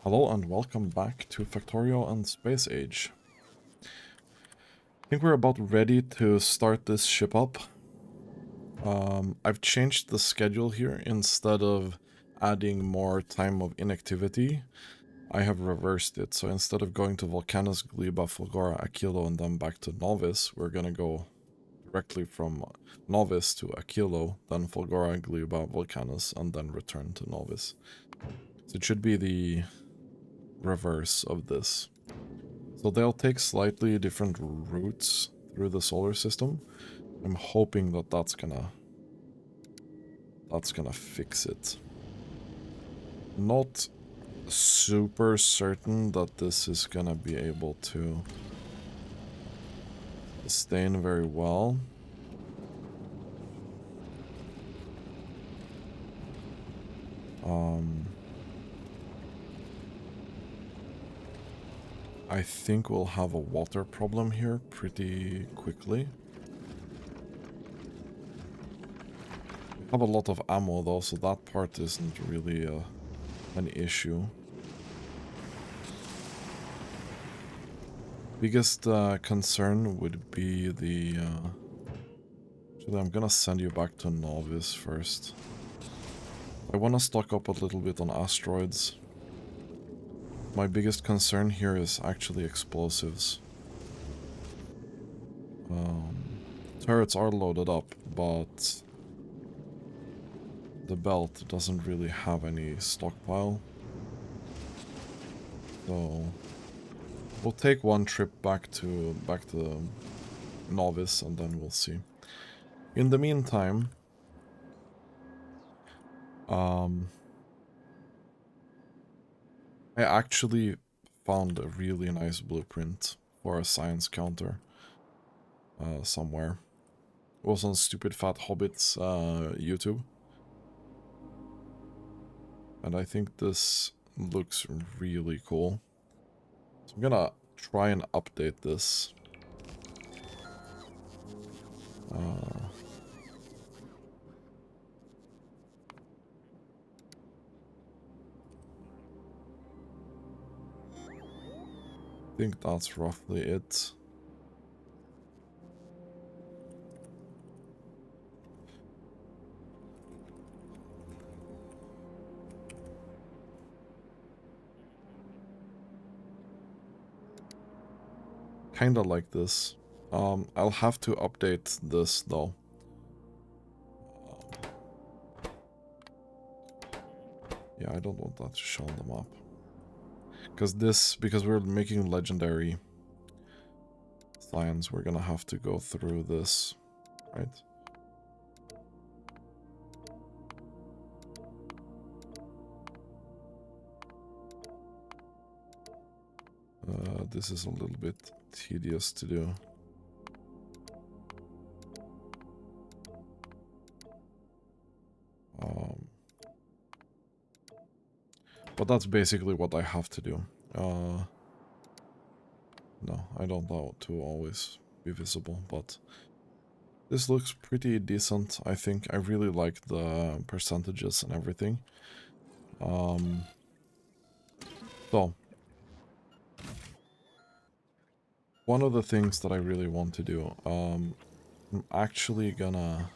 Hello and welcome back to Factorio and Space Age. I think we're about ready to start this ship up. I've changed the schedule here. Instead of adding more time of inactivity, I have reversed it. So instead of going to Volcanus, Gleba, Fulgora, Aquilo, and then back to Novice, we're gonna go directly from Novice to Aquilo, then Fulgora, Gleba, Volcanus, and then return to Novice. So it should be the reverse of this. So they'll take slightly different routes through the solar system. I'm hoping that that's gonna fix it. Not super certain that this is gonna be able to sustain very well. I think we'll have a water problem here pretty quickly. We have a lot of ammo though, so that part isn't really an issue. Biggest concern would be the... Actually, I'm gonna send you back to Novice first. I want to stock up a little bit on asteroids. My biggest concern here is actually explosives. Turrets are loaded up, but the belt doesn't really have any stockpile. So we'll take one trip back to Novice and then we'll see. In the meantime, I actually found a really nice blueprint for a science counter somewhere. It was on Stupid Fat Hobbit's YouTube. And I think this looks really cool. So I'm gonna try and update this. I think that's roughly it. Kinda like this. I'll have to update this though. Yeah, I don't want that to show on the map. Because we're making legendary science, we're gonna have to go through this, right? This is a little bit tedious to do. But that's basically what I have to do. No, I don't want to always be visible, but this looks pretty decent, I think. I really like the percentages and everything. So, one of the things that I really want to do, I'm actually gonna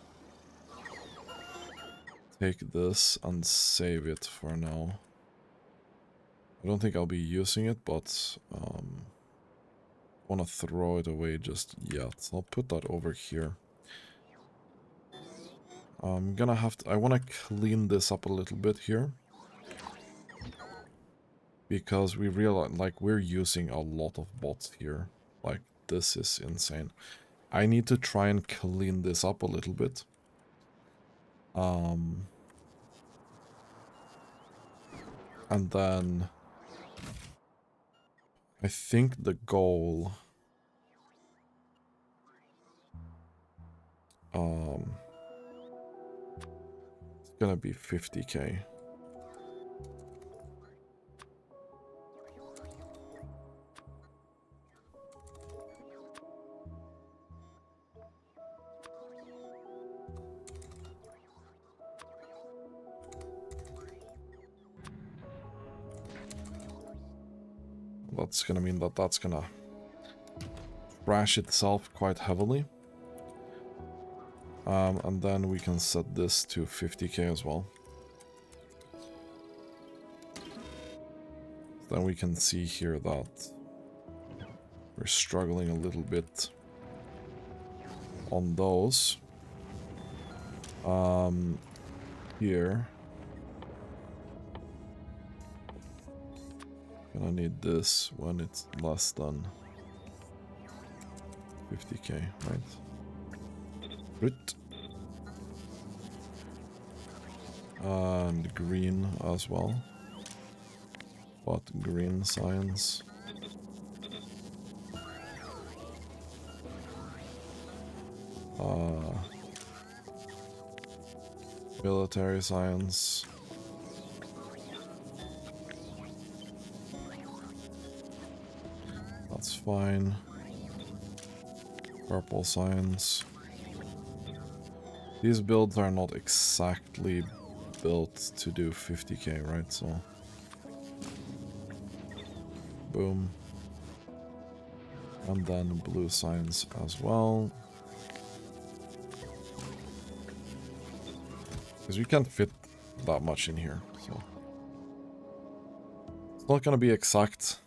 take this and save it for now. I don't think I'll be using it, but I want to throw it away just yet. So I'll put that over here. I'm gonna have to... I want to clean this up a little bit here. Because we realize, like, we're using a lot of bots here. Like, this is insane. I need to try and clean this up a little bit. And then... I think the goal... it's gonna be 50k. That's gonna mean that that's gonna crash itself quite heavily. And then we can set this to 50k as well. Then we can see here that we're struggling a little bit on those. Here. Gonna need this when it's less than 50k, right? Good. And green as well. But green science. Military science. That's fine. Purple science. These builds are not exactly built to do 50k, right? So, boom. And then blue science as well. Because we can't fit that much in here, so. It's not gonna be exact.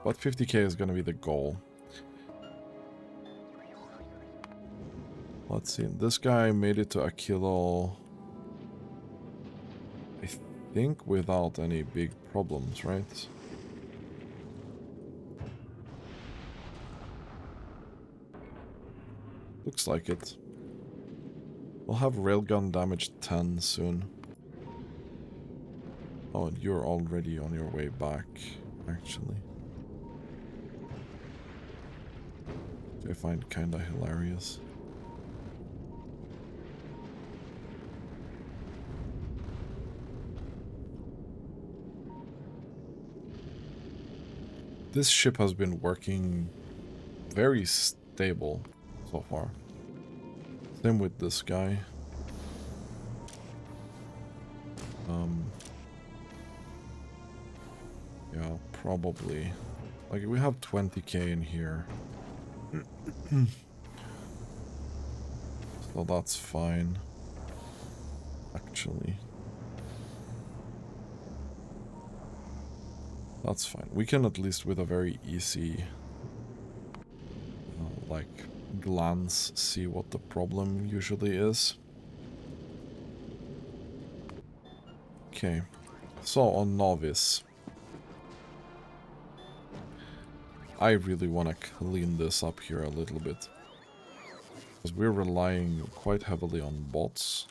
But 50k is gonna be the goal. Let's see, this guy made it to a kilo, I think, without any big problems, right? Looks like it. We'll have railgun damage 10 soon. Oh, and you're already on your way back, actually. Which I find kinda hilarious. This ship has been working very stable so far. Same with this guy. Yeah, probably. Like, we have 20k in here. So that's fine. Actually. That's fine. We can at least with a very easy, like, glance see what the problem usually is. Okay. So on Novice. I really want to clean this up here a little bit. Because we're relying quite heavily on bots.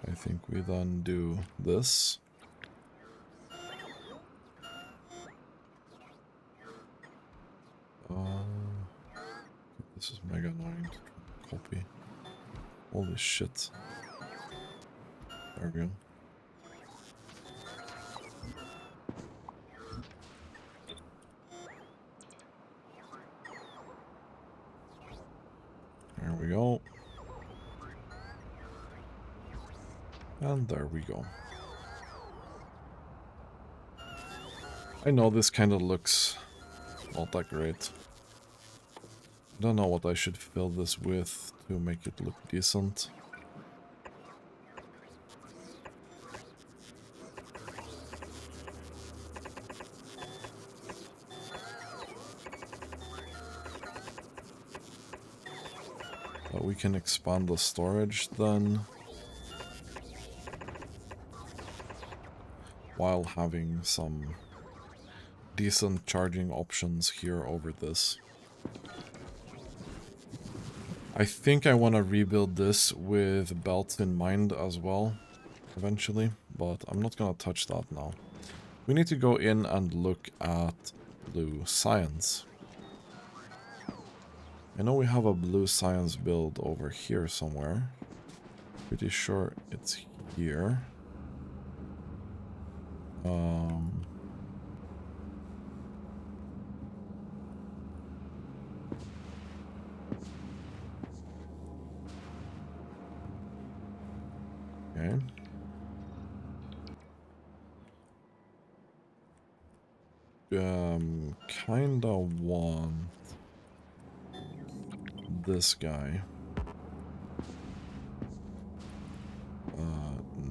I think we then do this. This is mega annoying to copy. Holy shit. There we go. There we go. And there we go. I know this kind of looks not that great. I don't know what I should fill this with to make it look decent. But we can expand the storage then, while having some decent charging options here over this. I think I want to rebuild this with belts in mind as well, eventually, but I'm not going to touch that now. We need to go in and look at blue science. I know we have a blue science build over here somewhere. Pretty sure it's here. Okay. Kinda want this guy.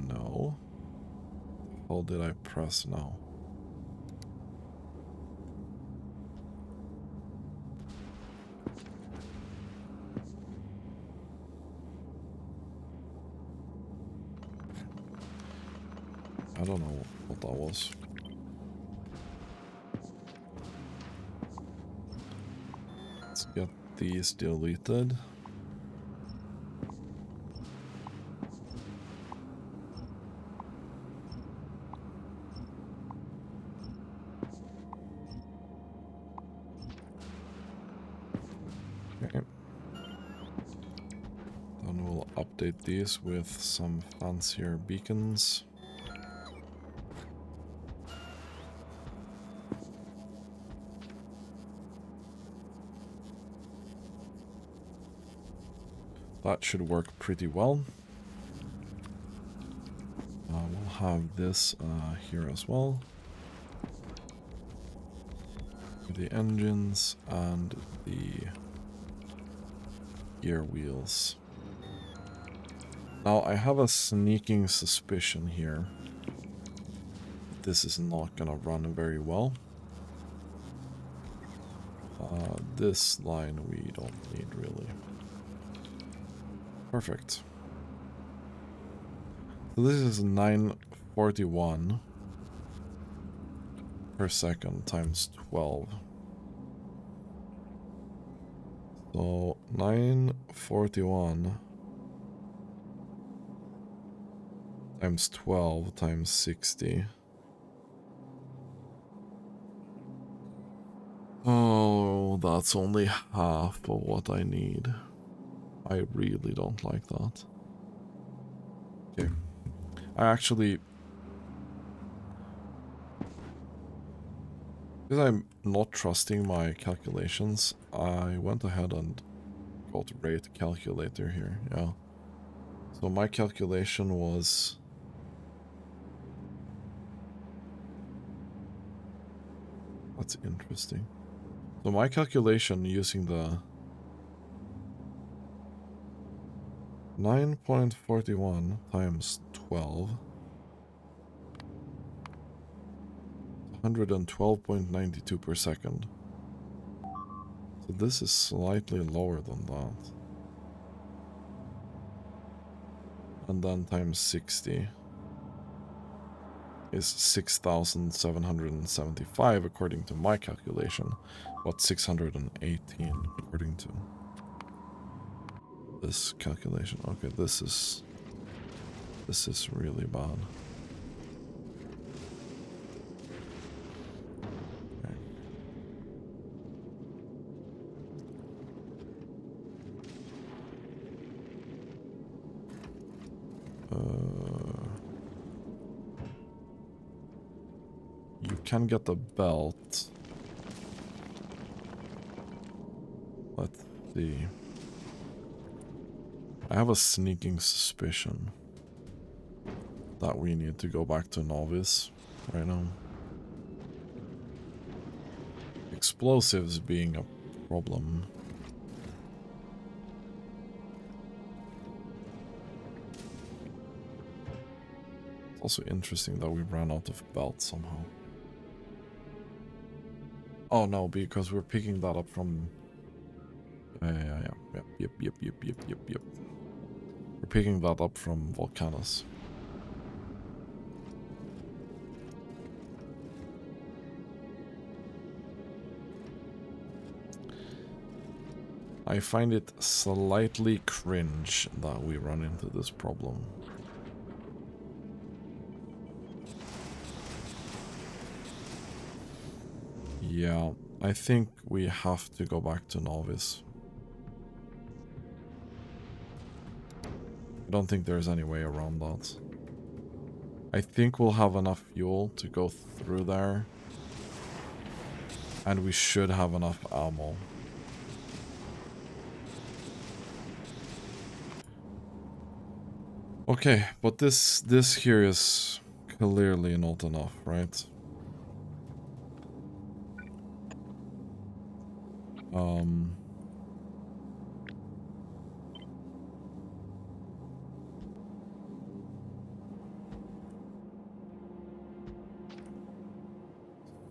No. How did I press now? I don't know what that was. Let's get these deleted. Okay. Then we'll update these with some fancier beacons. That should work pretty well. We'll have this here as well. The engines and the gear wheels. Now I have a sneaking suspicion here. This is not gonna run very well. This line we don't need really. Perfect. So this is 941 per second times 12. So 941 times 12 times 60. Oh, that's only half of what I need. I really don't like that. Okay. I actually... because I'm not trusting my calculations, I went ahead and got rate calculator here, yeah. So my calculation was... that's interesting. So my calculation using the 9.41 times 12, 112.92 per second. So this is slightly lower than that. And then times 60 is 6,775 according to my calculation, but 618 according to this calculation. Okay, this is really bad. Okay. You can get the belt. Let's see. I have a sneaking suspicion that we need to go back to novice right now. Explosives being a problem. It's also interesting that we ran out of belt somehow. Oh no, because we're picking that up from... Yep. We're picking that up from Volcanus. I find it slightly cringe that we run into this problem. Yeah, I think we have to go back to novice. don't think there's any way around that. I think we'll have enough fuel to go through there. And we should have enough ammo. Okay, but this here is clearly not enough, right?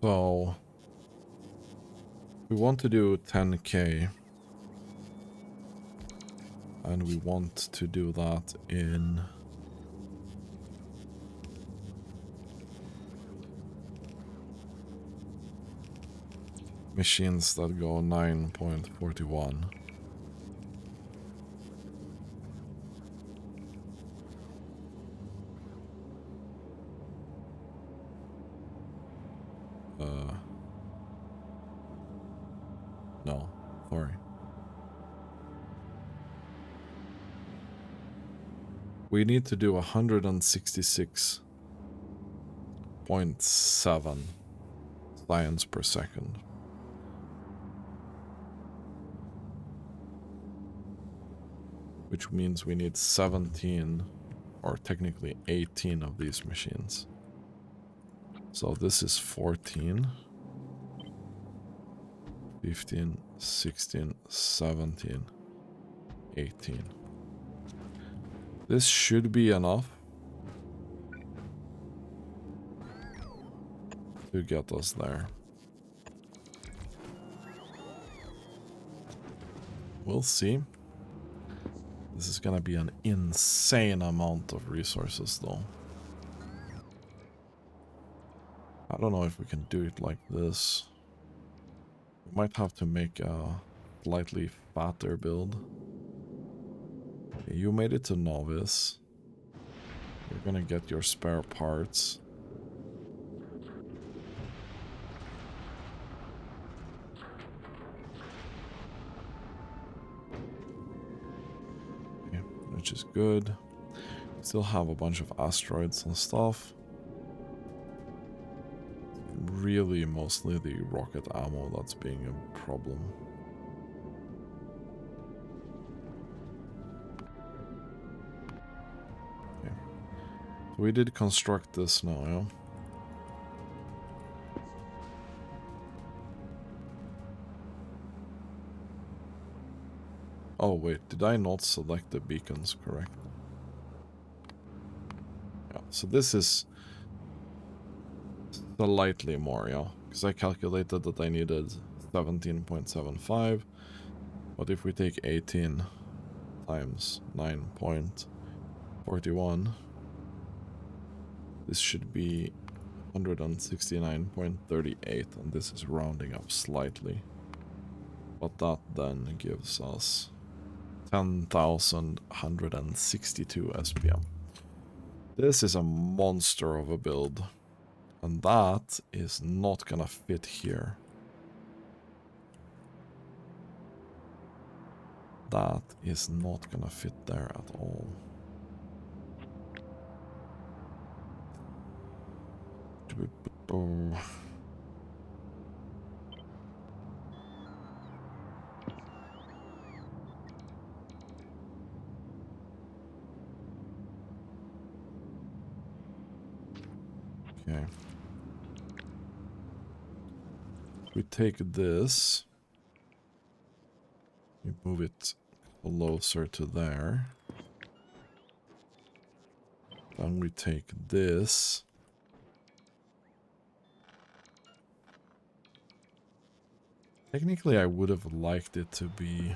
So we want to do 10k, and we want to do that in machines that go 9.41. No, sorry. We need to do 166.7 science per second. Which means we need 17, or technically 18 of these machines. So this is 14, 15, 16, 17, 18. This should be enough to get us there. We'll see. This is gonna be an insane amount of resources though. I don't know if we can do it like this. We might have to make a slightly fatter build. Okay, you made it to novice. You're gonna get your spare parts. Okay, which is good. Still have a bunch of asteroids and stuff. Really mostly the rocket ammo that's being a problem. Okay. So we did construct this now, yeah? Oh wait, did I not select the beacons correctly? Yeah, so this is slightly more, yeah? Because I calculated that I needed 17.75, but if we take 18 times 9.41, this should be 169.38, and this is rounding up slightly. But that then gives us 10,162 SPM. This is a monster of a build. And that is not gonna fit here. That is not gonna fit there at all. Okay. We take this. We move it closer to there. Then we take this. Technically, I would have liked it to be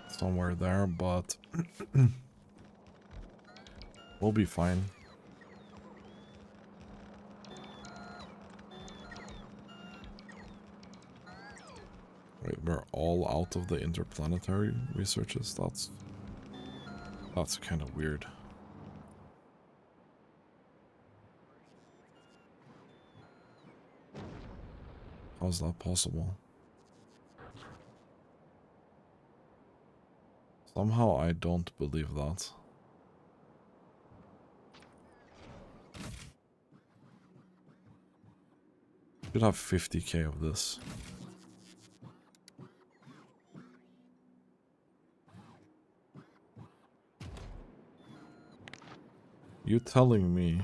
somewhere there, but we'll be fine. Wait, we're all out of the interplanetary researches? That's kind of weird. How's that possible? Somehow I don't believe that. Should have 50k of this. You telling me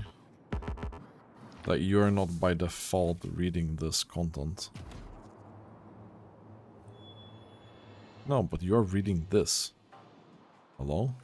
that you're not by default reading this content? No, but you're reading this. Hello?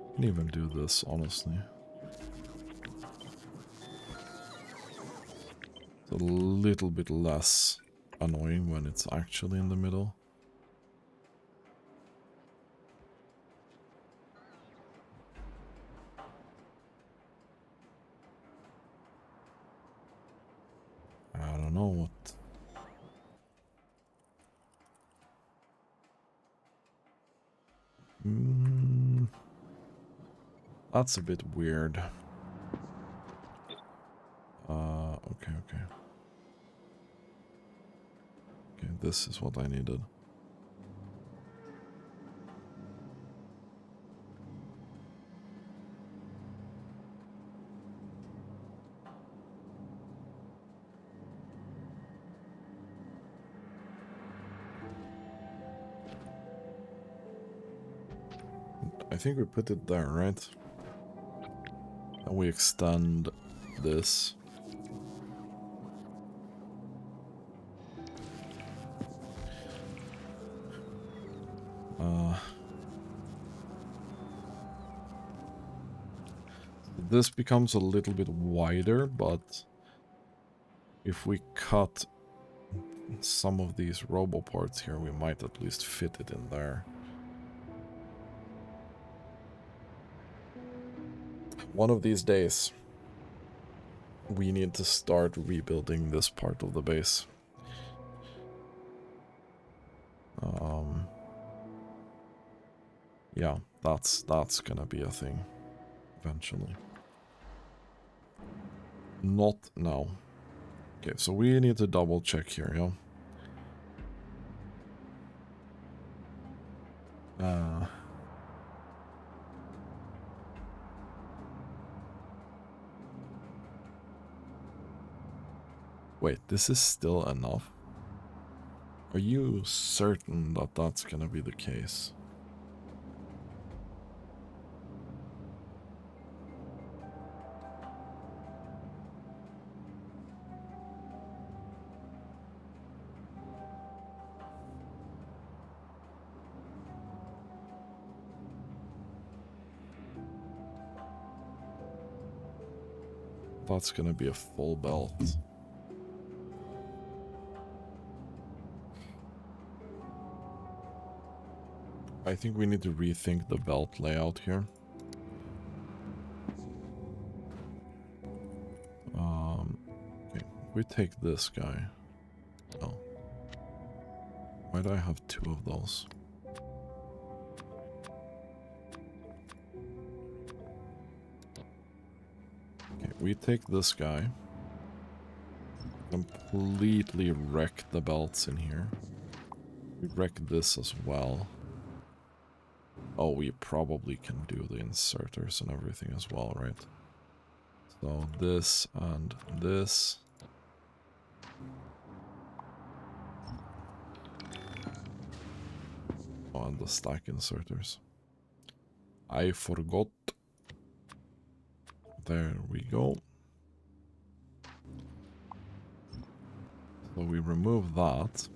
I can even do this, honestly. It's a little bit less annoying when it's actually in the middle. I don't know what... That's a bit weird. Okay. Okay, this is what I needed. I think we put it there, right? And we extend this. This becomes a little bit wider, but if we cut some of these robo parts here, we might at least fit it in there. One of these days, we need to start rebuilding this part of the base. Yeah, that's gonna be a thing eventually. Not now. Okay, so we need to double check here, yeah? Wait, this is still enough? Are you certain that that's gonna be the case? That's gonna be a full belt. I think we need to rethink the belt layout here. Okay, we take this guy. Oh. Why do I have two of those? Okay, we take this guy. Completely wreck the belts in here. We wreck this as well. Oh, we probably can do the inserters and everything as well, right? So this and this. Oh, and the stack inserters. I forgot. There we go. So we remove that.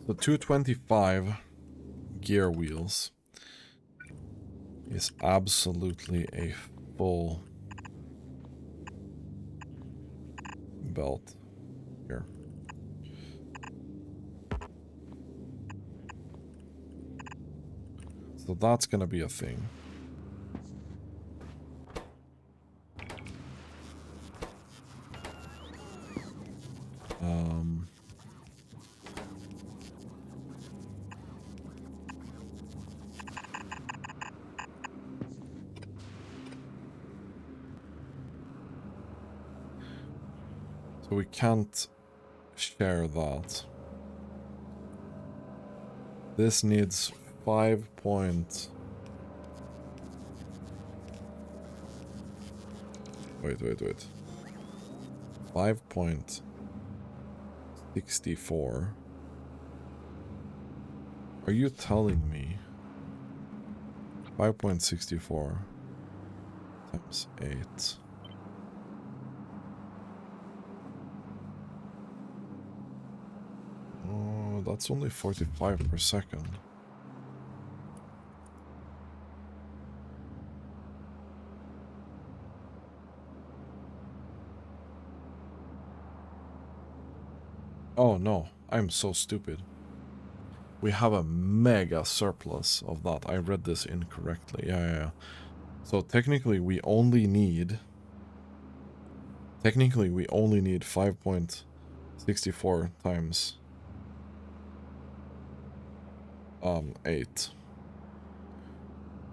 The 225 gear wheels. is absolutely a full belt here. So that's gonna be a thing. So we can't share that. This needs 5 point... Wait. 5.64. Are you telling me 5.64 times 8? Oh, that's only 45 per second. Oh no, I'm so stupid. We have a mega surplus of that. I read this incorrectly. Yeah. So technically we only need 5.64 times 8.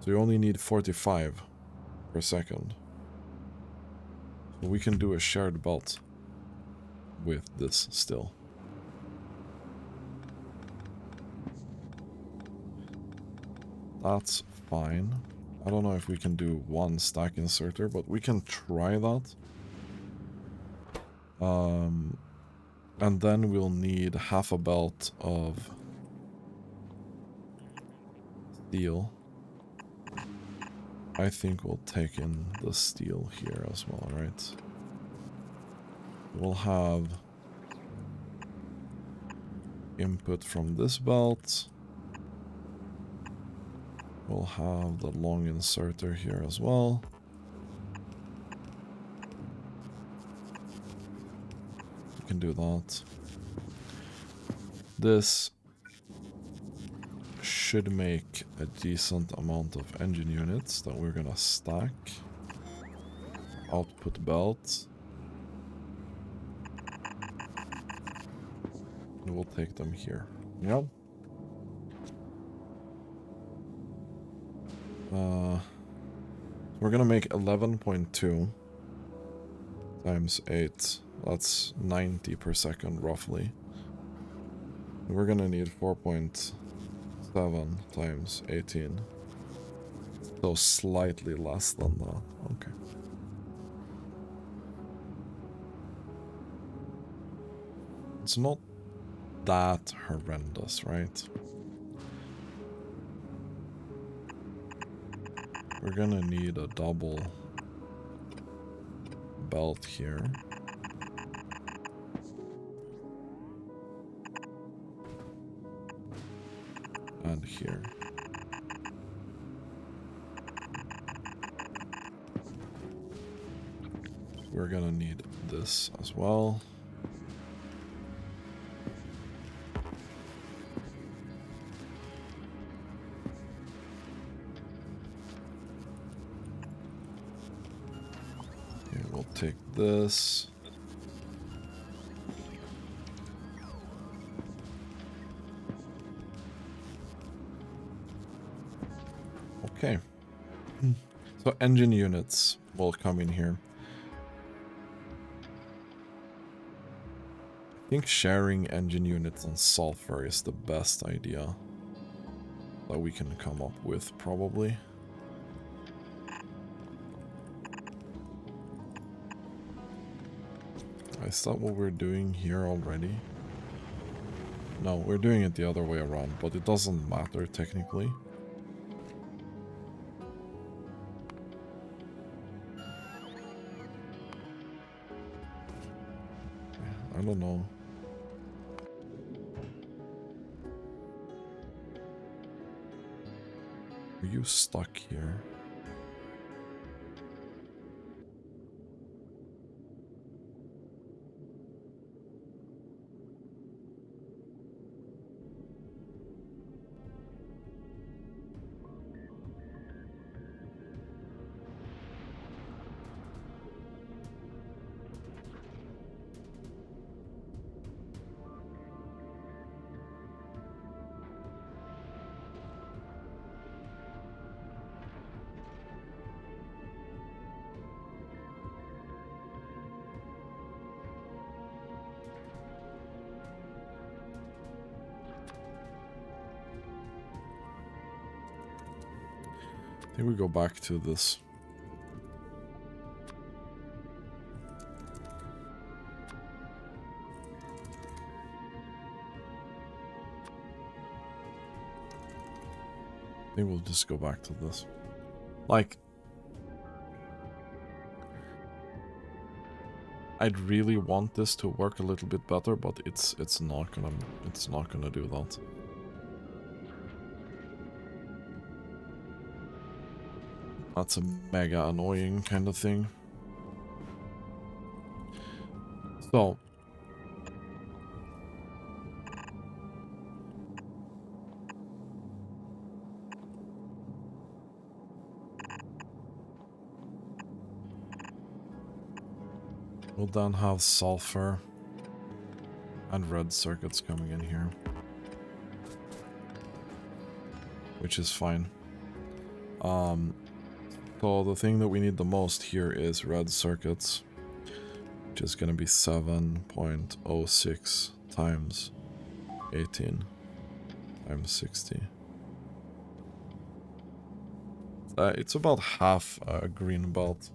So you only need 45 per second. So we can do a shared belt with this still. That's fine. I don't know if we can do one stack inserter, but we can try that. And then we'll need half a belt of steel. I think we'll take in the steel here as well, right? We'll have input from this belt. We'll have the long inserter here as well. We can do that. This should make a decent amount of engine units that we're gonna stack. Output belt. And we'll take them here. Yep. We're gonna make 11.2 times 8. That's 90 per second, roughly. We're gonna need 4.7 times 18. So slightly less than that. Okay. It's not that horrendous, right? We're gonna need a double belt here. And here. We're gonna need this as well. Okay, we'll take this. Okay. So engine units will come in here. I think sharing engine units and sulfur is the best idea that we can come up with, probably. Is that what we're doing here already? No, we're doing it the other way around, but it doesn't matter technically. I don't know. Are you stuck here? I think we go back to this. I think we'll just go back to this. Like, I'd really want this to work a little bit better, but it's not gonna do that. That's a mega annoying kind of thing. So we'll then have sulfur and red circuits coming in here, which is fine. So the thing that we need the most here is red circuits, which is going to be 7.06 times 18 times 60. It's about half a green belt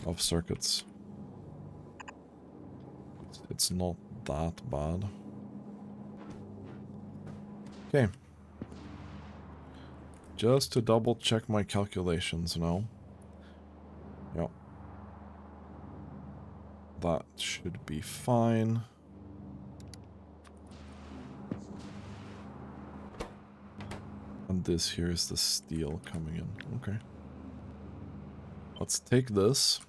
of circuits. It's not that bad. Okay. Just to double check my calculations now. Yep. That should be fine. And this here is the steel coming in. Okay. Let's take this.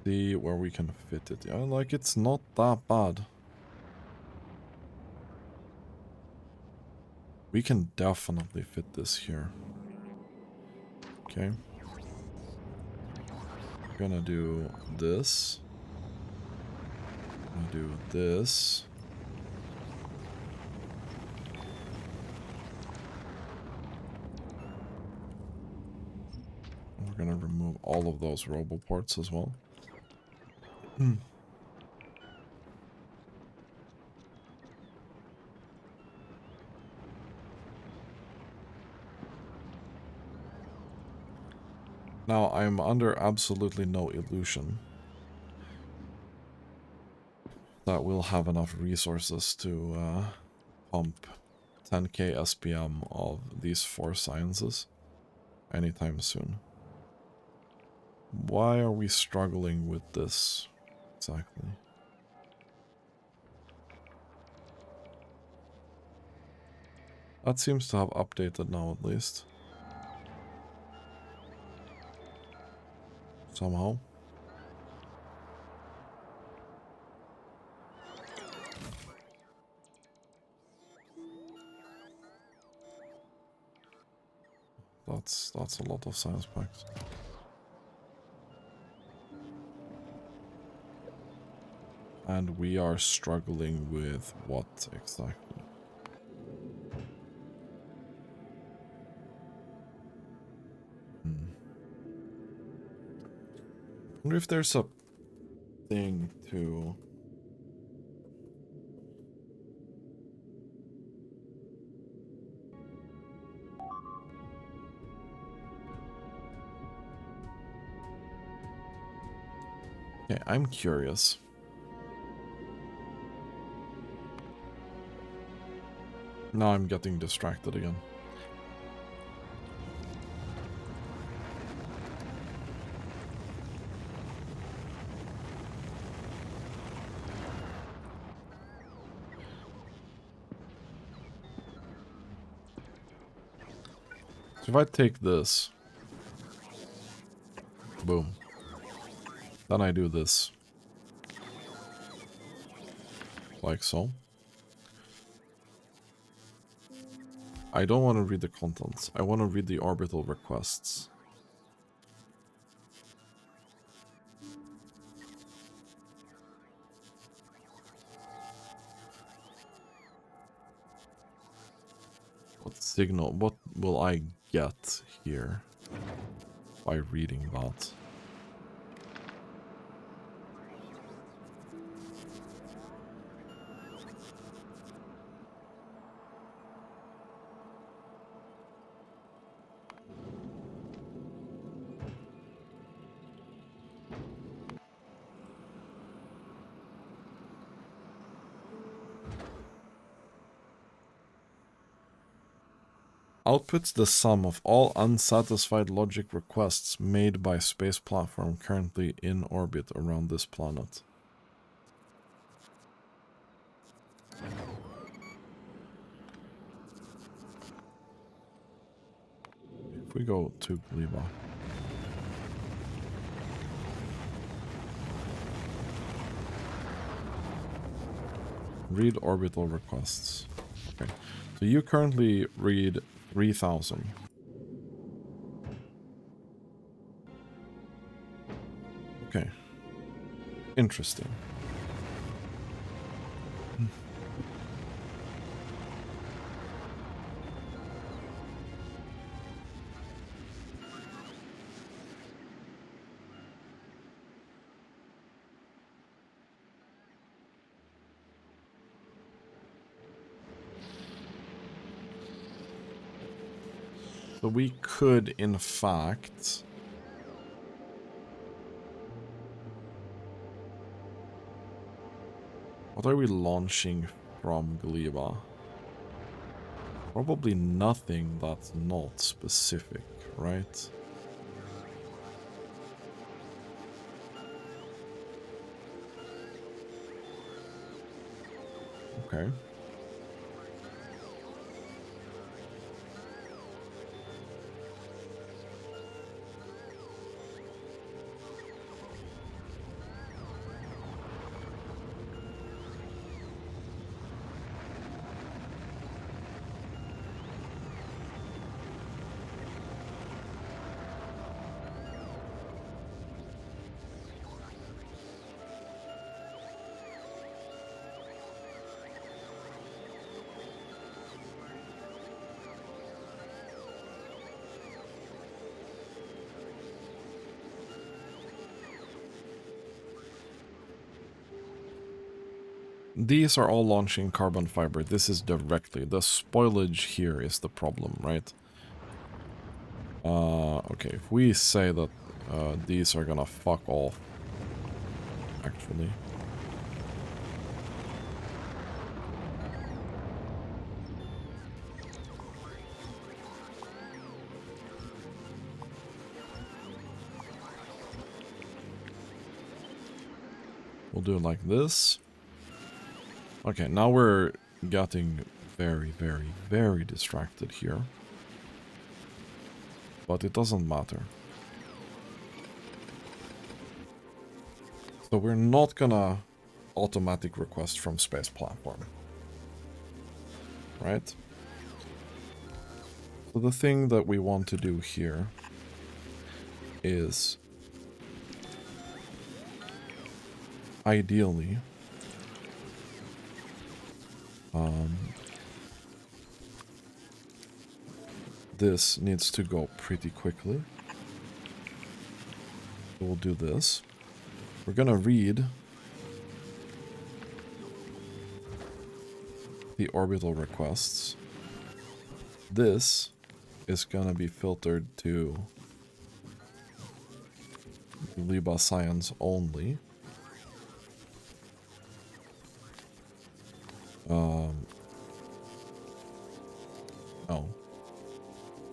See where we can fit it. Yeah, like it's not that bad. We can definitely fit this here. Okay. Gonna do this. Gonna do this. We're gonna remove all of those robo ports as well. Now, I'm under absolutely no illusion that we'll have enough resources to pump 10k SPM of these 4 sciences anytime soon. Why are we struggling with this exactly? That seems to have updated now at least. Somehow. That's a lot of science packs. And we are struggling with what exactly? I wonder if there's a thing to... Okay, I'm curious. Now I'm getting distracted again. So if I take this, boom, then I do this, like so. I don't want to read the contents. I want to read the orbital requests. What signal? What will I get here by reading that? Outputs the sum of all unsatisfied logic requests made by space platform currently in orbit around this planet. If we go to Gliba. Read orbital requests. Okay. So you currently read 3,000. Okay. Interesting. So we could, in fact... What are we launching from Gliba? Probably nothing that's not specific, right? Okay. These are all launching carbon fiber. This is directly. The spoilage here is the problem, right? Okay, if we say that these are gonna fuck off, actually. We'll do it like this. Okay, now we're getting very, very, very distracted here. But it doesn't matter. So we're not gonna automatic request from space platform. Right? So the thing that we want to do here is ideally this needs to go pretty quickly. We'll do this. We're gonna read the orbital requests. This is gonna be filtered to Liba Science only. Oh.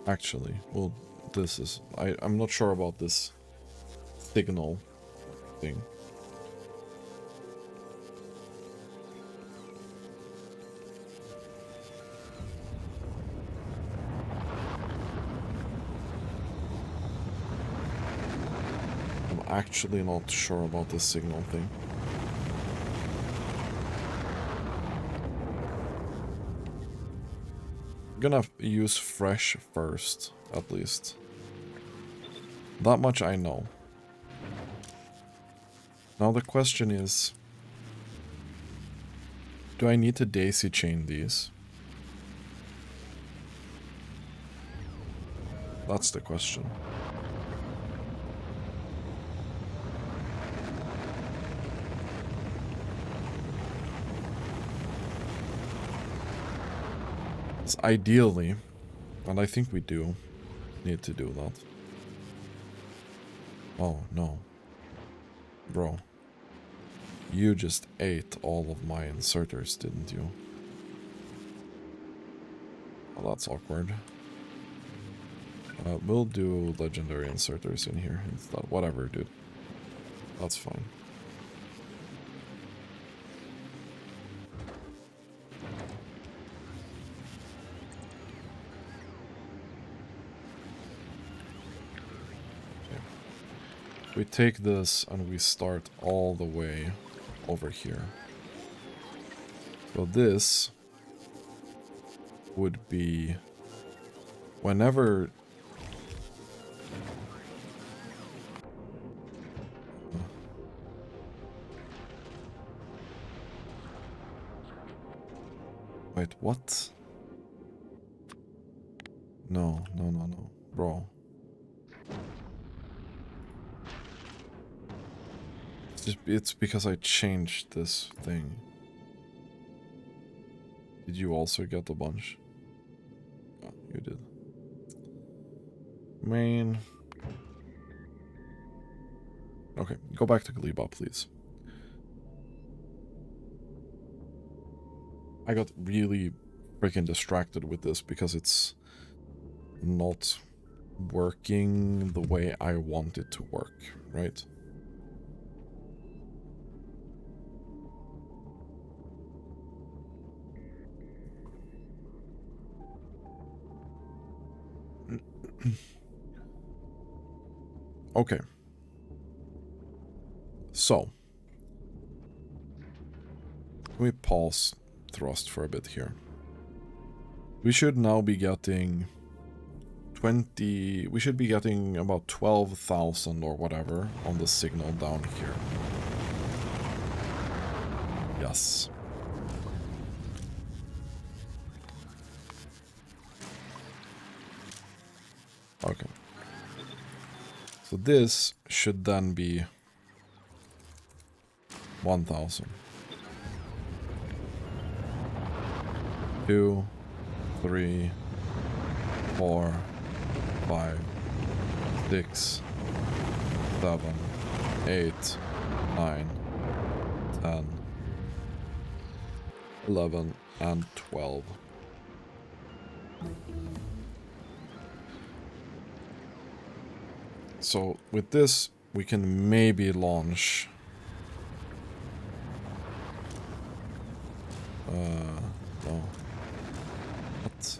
Actually, well, this is... I'm not sure about this signal thing. actually not sure about this signal thing. I'm gonna use fresh first, at least. That much I know. Now the question is, do I need to daisy chain these? That's the question. It's ideally, and I think we do, need to do that. Oh, no. Bro. You just ate all of my inserters, didn't you? Well, that's awkward. We'll do legendary inserters in here instead. Whatever, dude. That's fine. Okay. We take this and we start all the way over here. So this would be whenever wait, what? No, no, no, no. Bro. It's because I changed this thing. Did you also get a bunch? Oh, you did. Main. Okay, go back to Gleba, please. I got really freaking distracted with this because it's not working the way I want it to work, right? Okay. So. Can we pause thrust for a bit here? We should now be getting 20... We should be getting about 12,000 or whatever on the signal down here. Yes. Okay. So this should then be 1,000. 2, 3, 4, 5, 6, 7, 8, 9, 10, 11, and 12. So with this, we can maybe launch... no. What?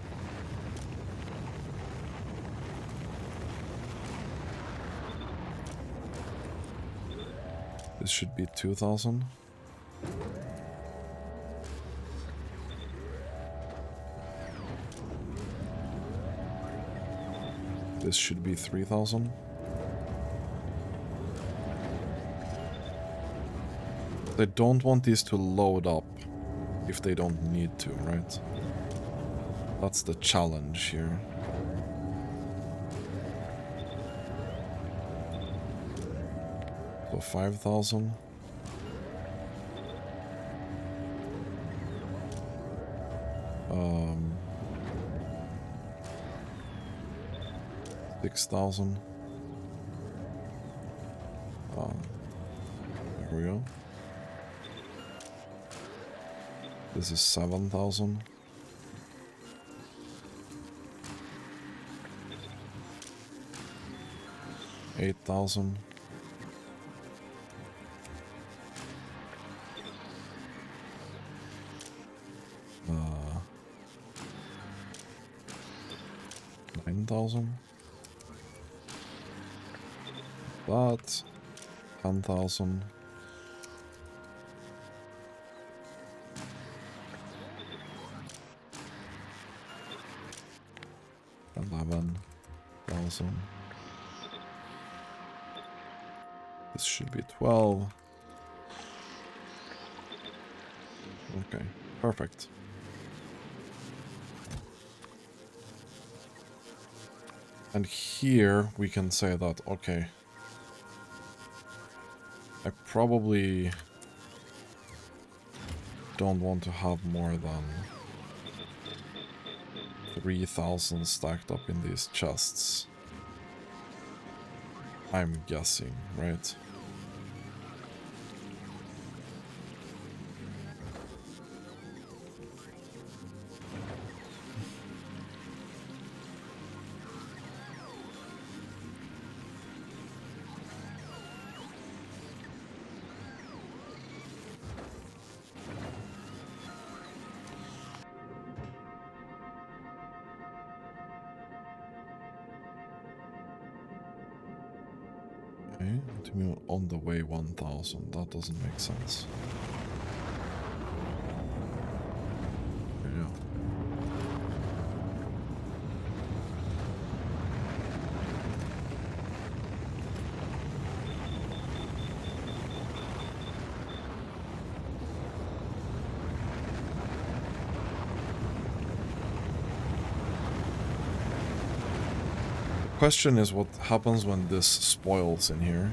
This should be 2,000. This should be 3,000. They don't want these to load up if they don't need to, right? That's the challenge here. So 5,000. Um, 6,000. Here we go. This is 7,000. $8,000. $9,000. That 10,000. $11,000. This should be 12. Okay, perfect. And here we can say that, okay, I probably don't want to have more than 3,000 stacked up in these chests. I'm guessing, right? Okay, to me on the way 1,000. That doesn't make sense. Yeah. Question is what happens when this spoils in here.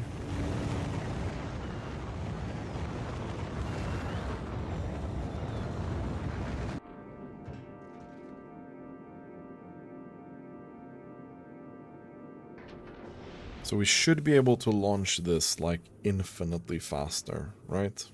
So we should be able to launch this like infinitely faster, right?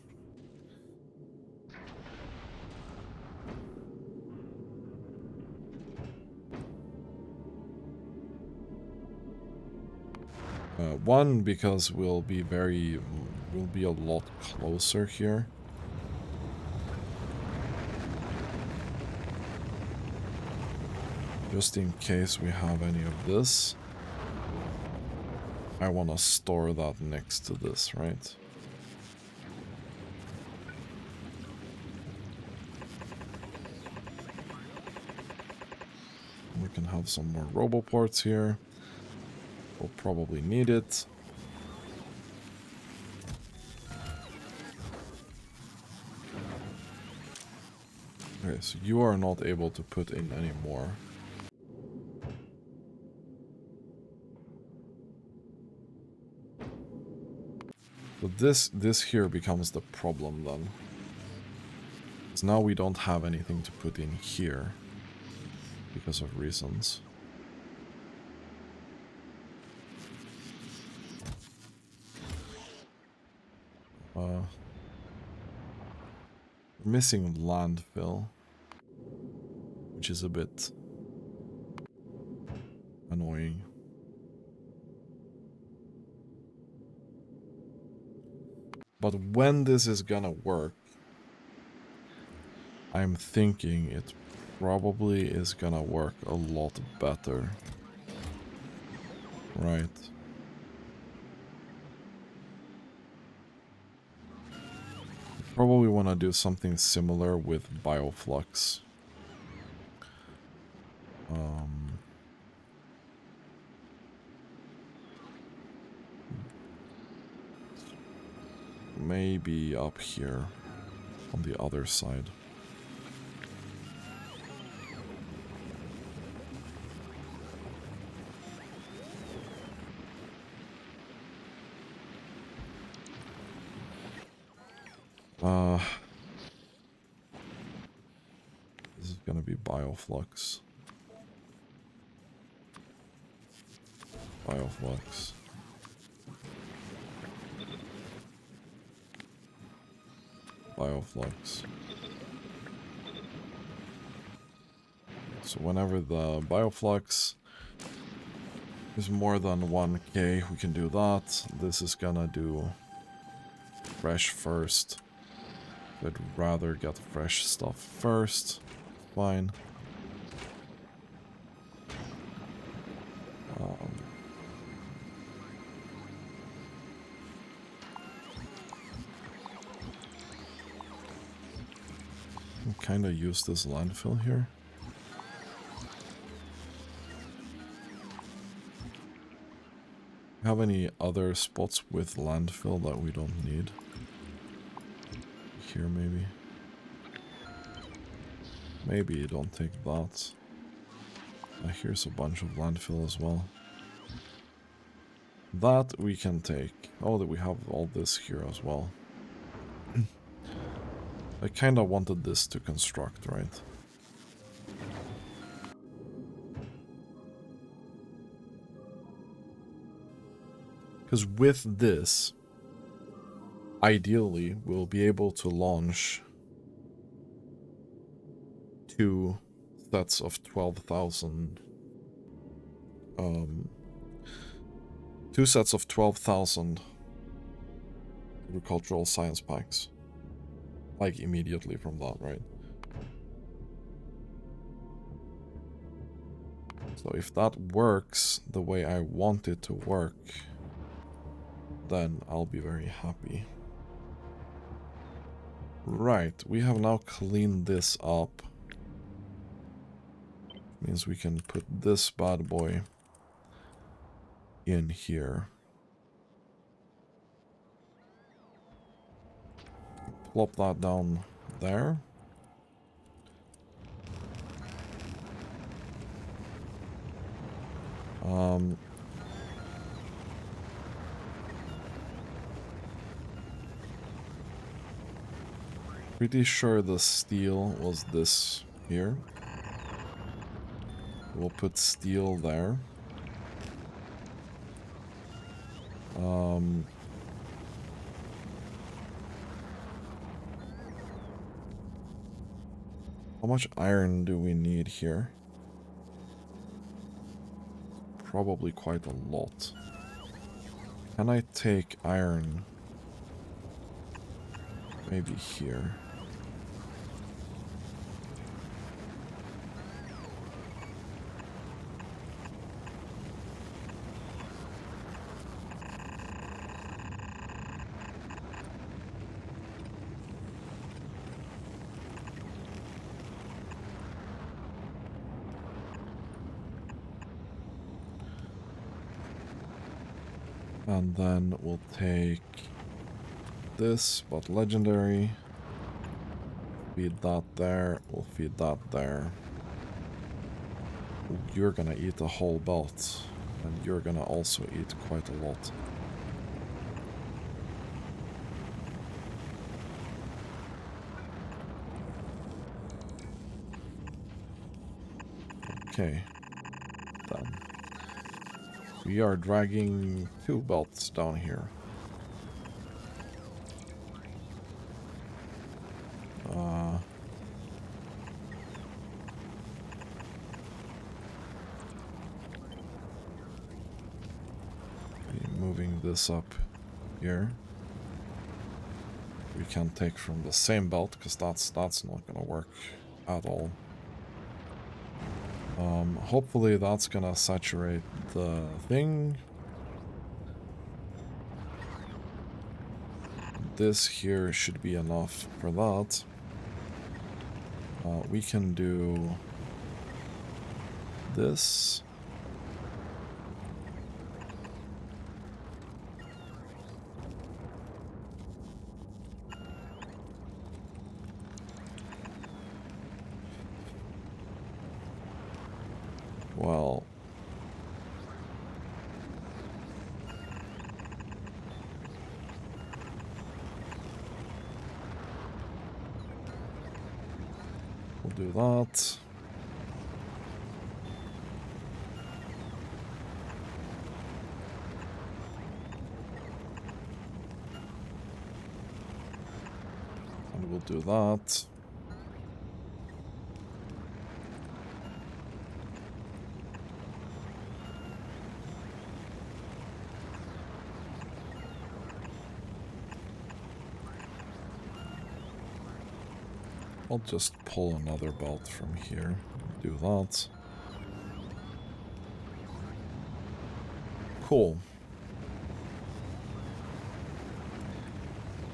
One, because we'll be a lot closer here. Just in case we have any of this. I want to store that next to this, right? We can have some more roboports here. We'll probably need it. Okay, so you are not able to put in any more. So this here becomes the problem then. So now we don't have anything to put in here because of reasons. Missing landfill, which is a bit annoying. But when this is gonna work, I'm thinking it probably is gonna work a lot better. Right. Probably want to do something similar with bioflux. Maybe up here on the other side. This is gonna be bioflux. Bioflux. Bioflux. So whenever the bioflux is more than 1k, we can do that. This is gonna do fresh first. I'd rather get fresh stuff first. Fine. can kind of use this landfill here. Have any other spots with landfill that we don't need? Here maybe. Maybe you don't take that. Here's a bunch of landfill as well. That we can take. Oh, that we have all this here as well. I kinda wanted this to construct, right? Because with this, ideally, we'll be able to launch 2 sets of 12,000. 2 sets of 12,000 agricultural science packs. Like immediately from that, right? So if that works the way I want it to work, then I'll be very happy. Right, we have now cleaned this up. Means we can put this bad boy in here. Plop that down there. Pretty sure the steel was this here. We'll put steel there. How much iron do we need here? Probably quite a lot. Can I take iron? Maybe here. And then we'll take this, but legendary. Feed that there. We'll feed that there. Ooh, you're gonna eat a whole belt. And you're gonna also eat quite a lot. Okay. Done. We are dragging 2 belts down here. Moving this up here. We can take from the same belt because that's not gonna work at all. Hopefully that's gonna saturate the thing. This here should be enough for that. We can do this. Well, we'll do that. And we'll do that. I'll just pull another belt from here. Do that. Cool.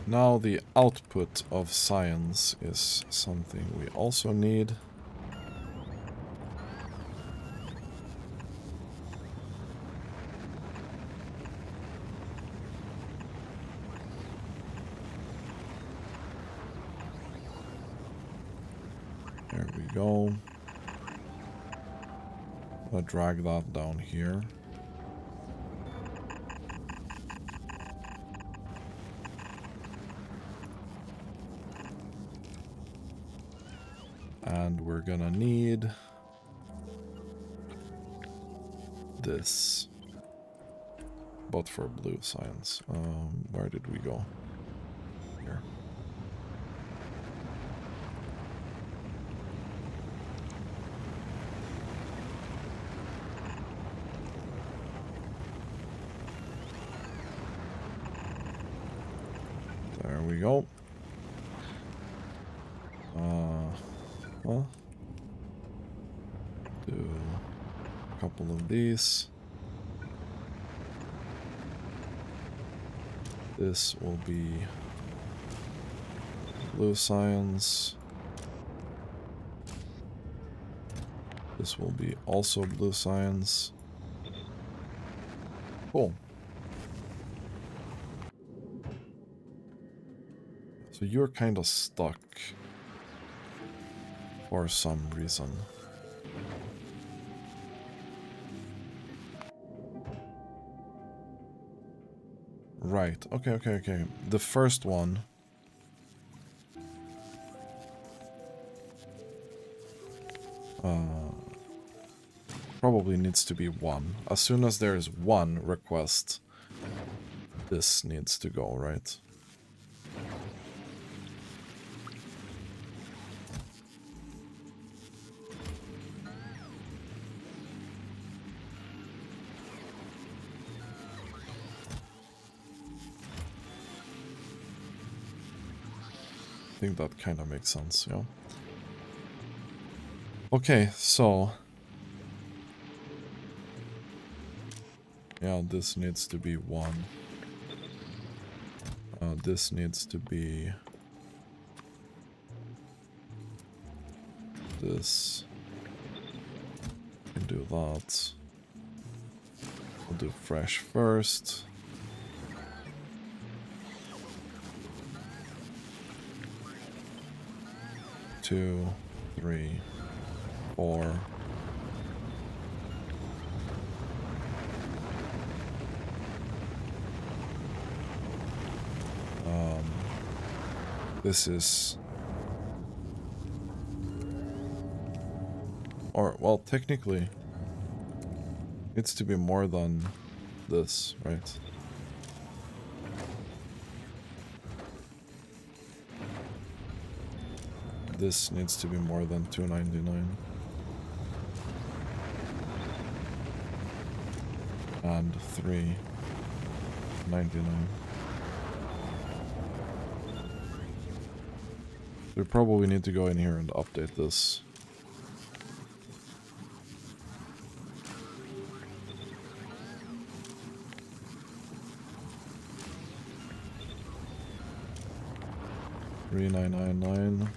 Now the output of science is something we also need. There we go. I'll drag that down here. And we're gonna need this, but for blue science. Where did we go? Here. There we go. Do a couple of these. This will be blue science. This will be also blue science. Cool. So you're kind of stuck for some reason. Right. Okay. The first one. Probably needs to be 1. As soon as there is 1 request, this needs to go, right? I think that kind of makes sense, yeah. Okay, so... yeah, this needs to be 1. This needs to be... this. Can do that. We'll do fresh first. Two, 3, 4. This is... or, well, technically, it's to be more than this, right? This needs to be more than 299. And 399. We probably need to go in here and update this. Three 999.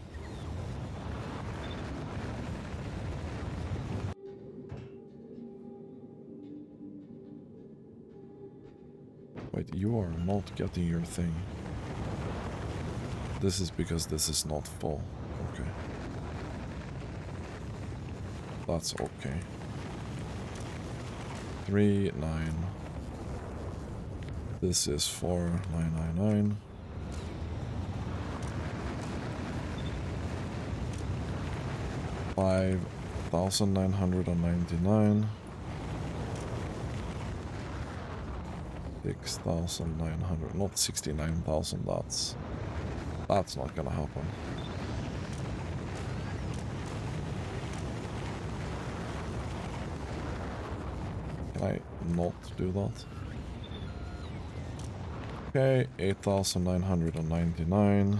Wait, you are not getting your thing. This is because this is not full. Okay. That's okay. 3, 9. This is 4, 999. $5,999. 6,900. Not 69,000. That's not gonna happen. Can I not do that? Okay, 8,999.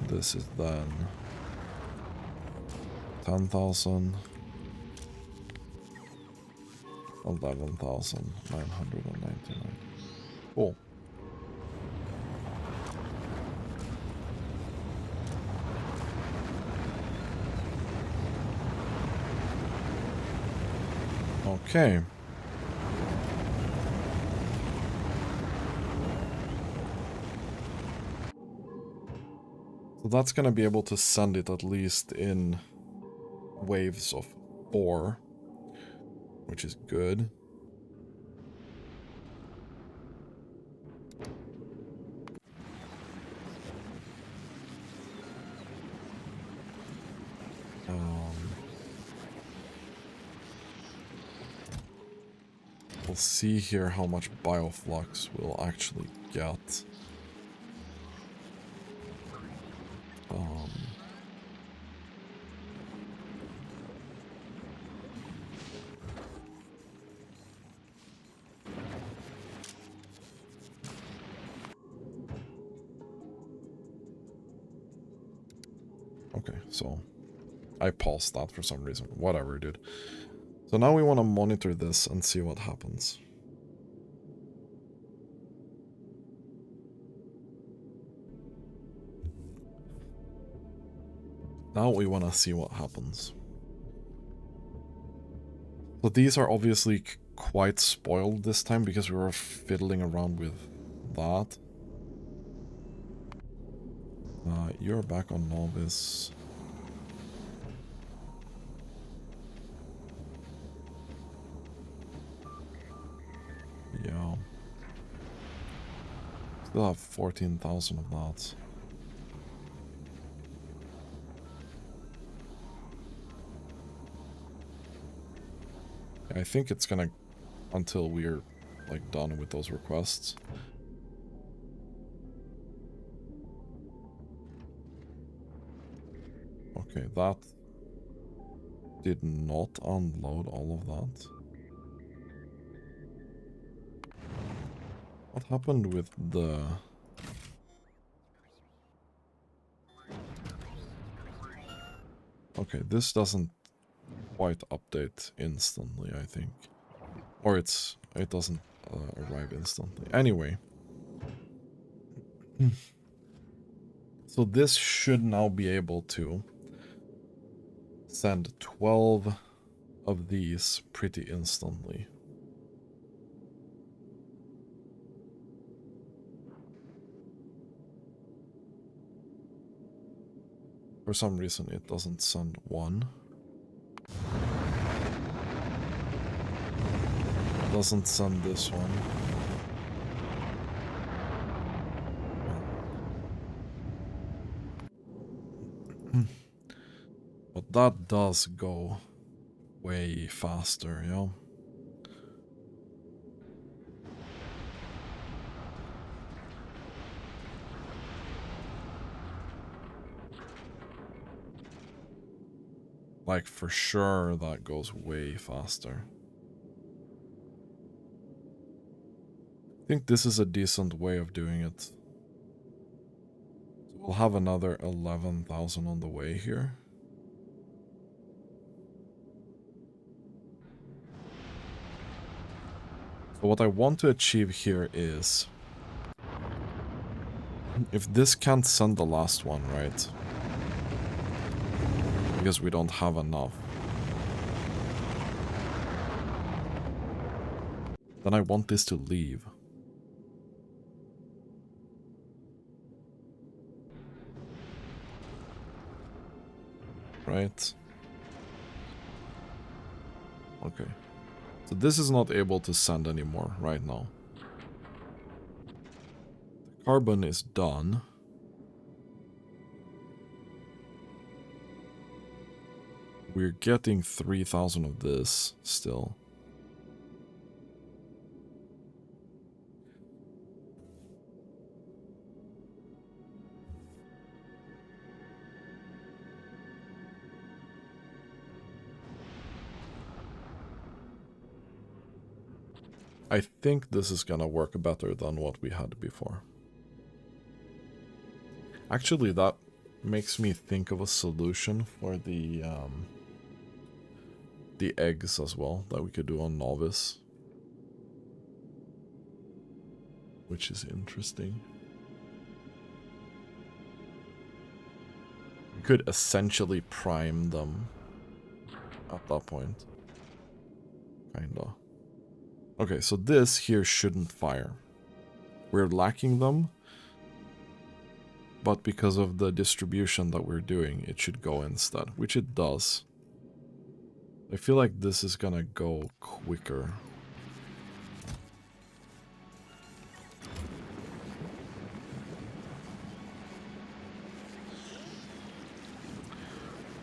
This is then 10,000. 11,999. Cool. Okay. So that's gonna be able to send it at least in waves of 4, which is good. We'll see here how much bioflux we'll actually get. Okay, so I paused that for some reason. Whatever, dude. So now we want to monitor this and see what happens. Now we want to see what happens. So these are obviously quite spoiled this time because we were fiddling around with that. You're back on novice. Yeah. Still have 14,000 of that. I think it's gonna, until we're like done with those requests. Okay, that did not unload all of that. What happened with the... Okay, this doesn't quite update instantly, I think. Or it doesn't arrive instantly. Anyway. So this should now be able to send 12 of these pretty instantly. For some reason it doesn't send one. Doesn't send this one. But that does go way faster, yeah? Like, for sure, that goes way faster. I think this is a decent way of doing it. So we'll have another 11,000 on the way here. So what I want to achieve here is... if this can't send the last one, right? Because we don't have enough. Then I want this to leave. Right? Okay. So this is not able to send anymore right now. The carbon is done. We're getting 3,000 of this still. I think this is gonna work better than what we had before. Actually, that makes me think of a solution for the the eggs as well that we could do on Novice. Which is interesting. We could essentially prime them at that point. Kinda. Okay, so this here shouldn't fire. We're lacking them. But because of the distribution that we're doing, it should go instead. Which it does. I feel like this is gonna go quicker.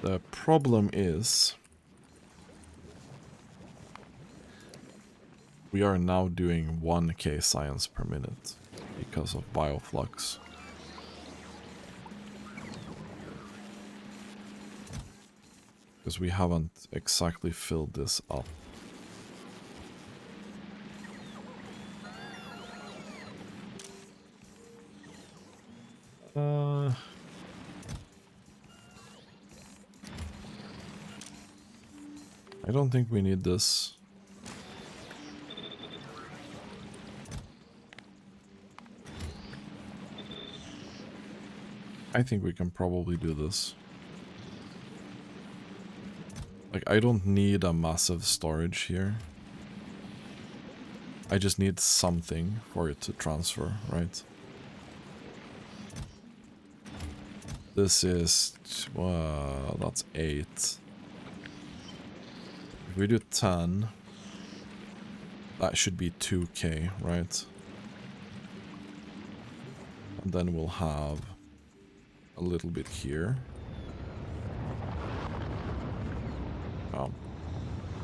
The problem is we are now doing 1k science per minute because of bioflux. Because we haven't exactly filled this up. I don't think we need this. I think we can probably do this. Like, I don't need a massive storage here. I just need something for it to transfer, right? This is... that's 8. If we do 10... that should be 2k, right? And then we'll have a little bit here.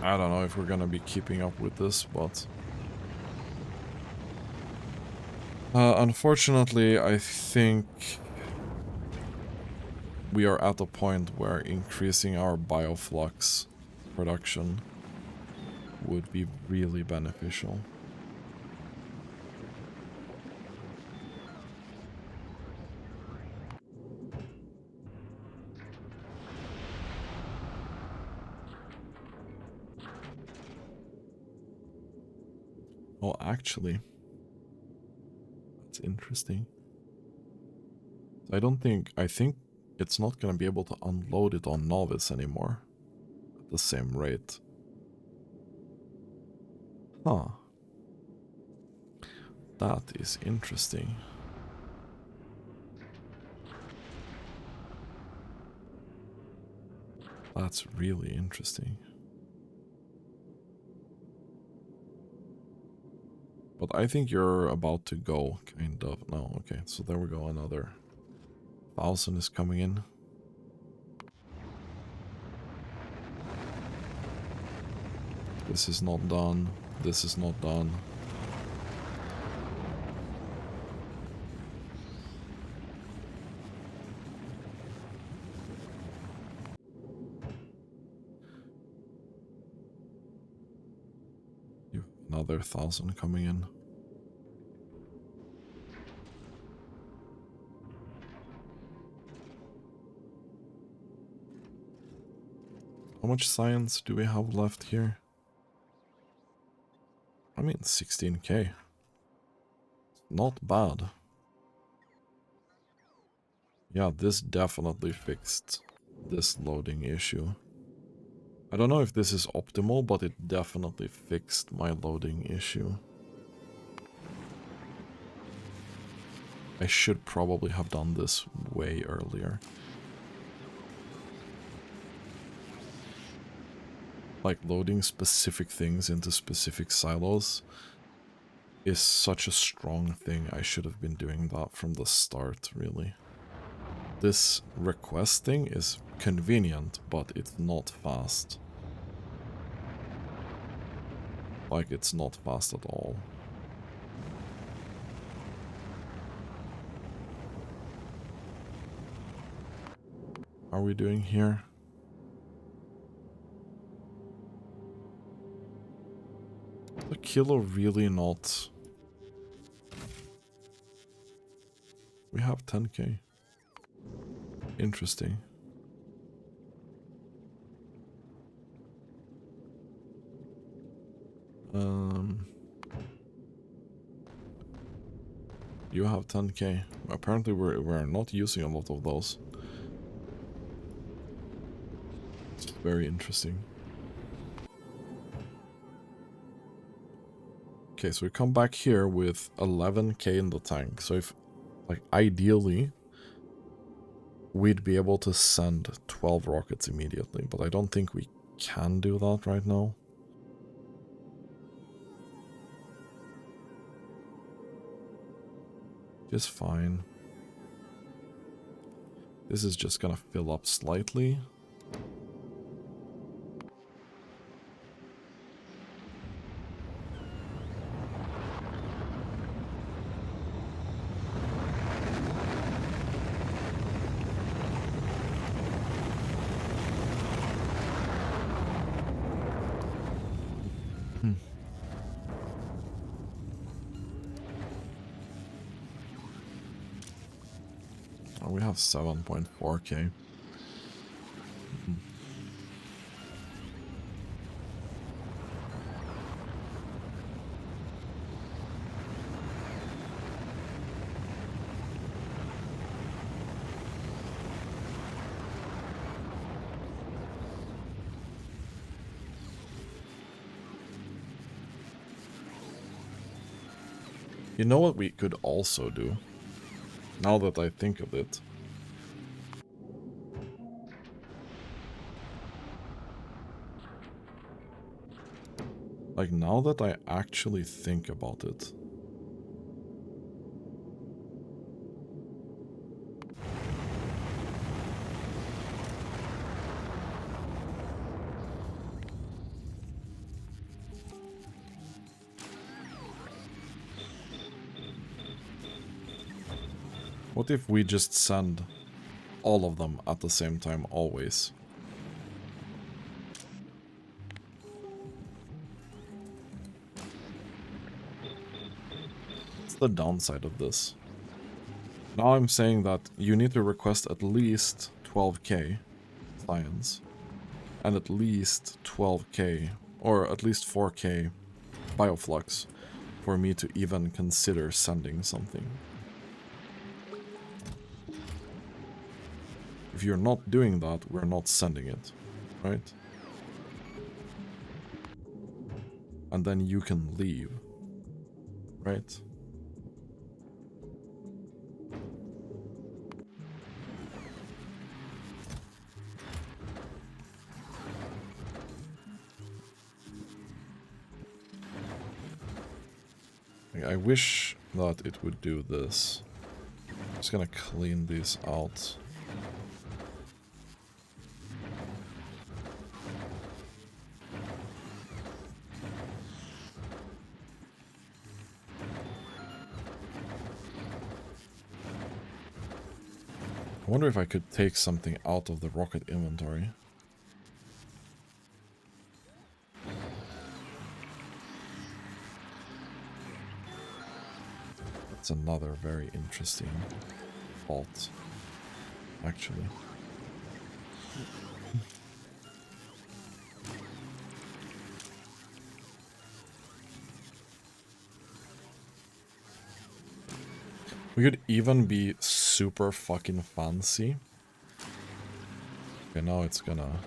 I don't know if we're gonna be keeping up with this, but... unfortunately, I think we are at a point where increasing our bioflux production would be really beneficial. Oh, actually, that's interesting. I think it's not going to be able to unload it on Novice anymore at the same rate. Huh. That is interesting. That's really interesting. But I think you're about to go, kind of. No, okay, so there we go, another 1,000 is coming in. This is not done. This is not done. Another 1,000 coming in. How much science do we have left here? I mean, 16k. Not bad. Yeah, this definitely fixed this loading issue. I don't know if this is optimal, but it definitely fixed my loading issue. I should probably have done this way earlier. Like, loading specific things into specific silos is such a strong thing. I should have been doing that from the start, really. This request thing is convenient, but it's not fast. Like, it's not fast at all. How are we doing here? The kilo really not... We have 10k. Interesting. You have 10k. Apparently we're not using a lot of those. It's very interesting. Okay, so we come back here with 11k in the tank. So if, like, ideally, we'd be able to send 12 rockets immediately, but I don't think we can do that right now. Just fine. This is just gonna fill up slightly. Oh, we have 7.4k. You know what we could also do? Now that I think of it. Like, now that I actually think about it. What if we just send all of them at the same time always? What's the downside of this? Now I'm saying that you need to request at least 12k science and at least 12k or at least 4k bioflux for me to even consider sending something. If you're not doing that, we're not sending it, right? And then you can leave, right? Like, I wish that it would do this. I'm just gonna clean these out. I wonder if I could take something out of the rocket inventory. That's another very interesting thought, actually. We could even be super fucking fancy. Okay, now it's gonna...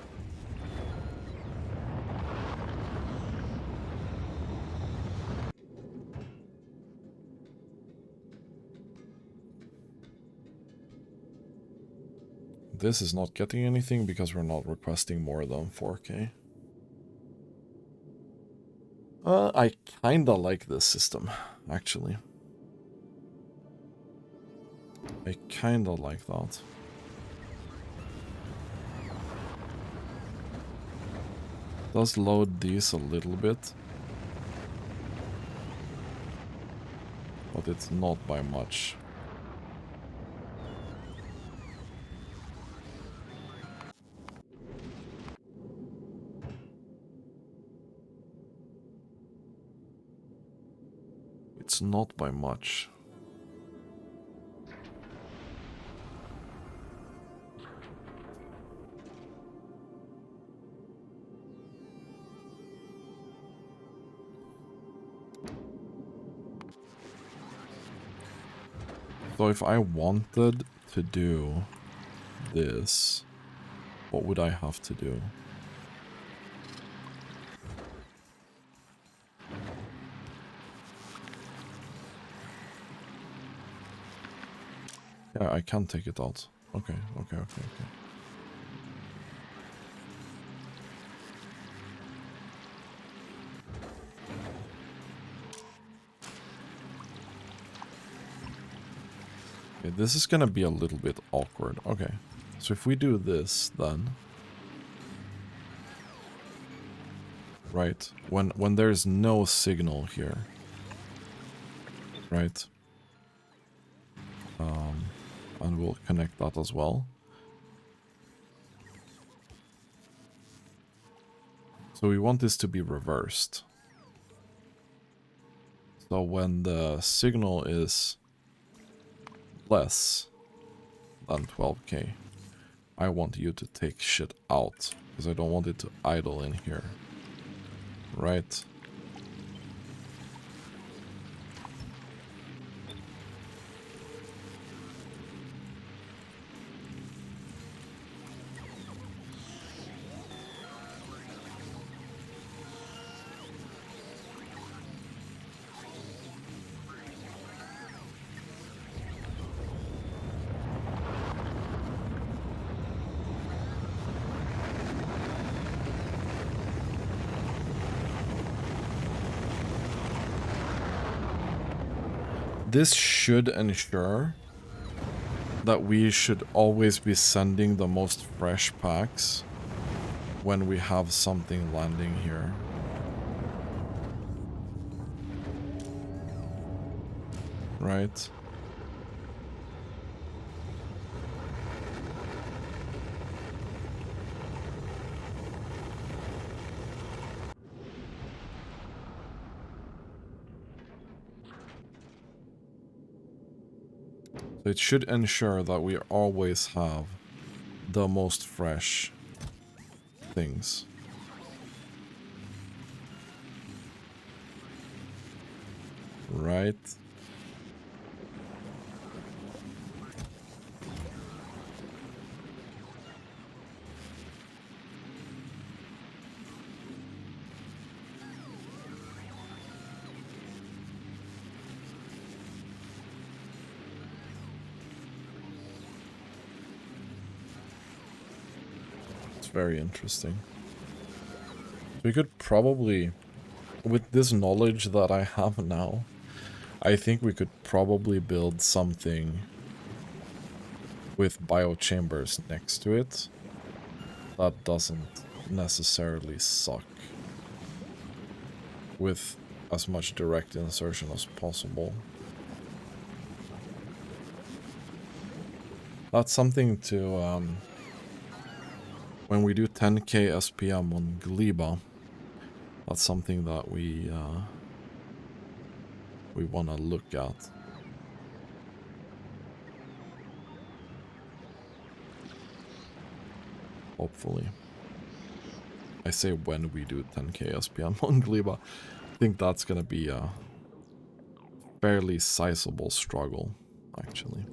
This is not getting anything because we're not requesting more than 4k. I kinda like this system, actually. I kinda like that. Does load these a little bit. But it's not by much. It's not by much. So if I wanted to do this, what would I have to do? Yeah, I can take it out. Okay. Okay, this is gonna be a little bit awkward. Okay, so if we do this, then... Right, when there's no signal here, right? And we'll connect that as well. So we want this to be reversed. So when the signal is less than 12k, I want you to take shit out, because I don't want it to idle in here. Right? This should ensure that we should always be sending the most fresh packs when we have something landing here. Right? So it should ensure that we always have the most fresh things. Right? It's very interesting. We could probably, with this knowledge that I have now, I think we could probably build something with biochambers next to it that doesn't necessarily suck, with as much direct insertion as possible. That's something to, when we do 10k SPM on Gleba, that's something that we want to look at. Hopefully. I say when we do 10k SPM on Gleba. I think that's going to be a fairly sizable struggle, actually.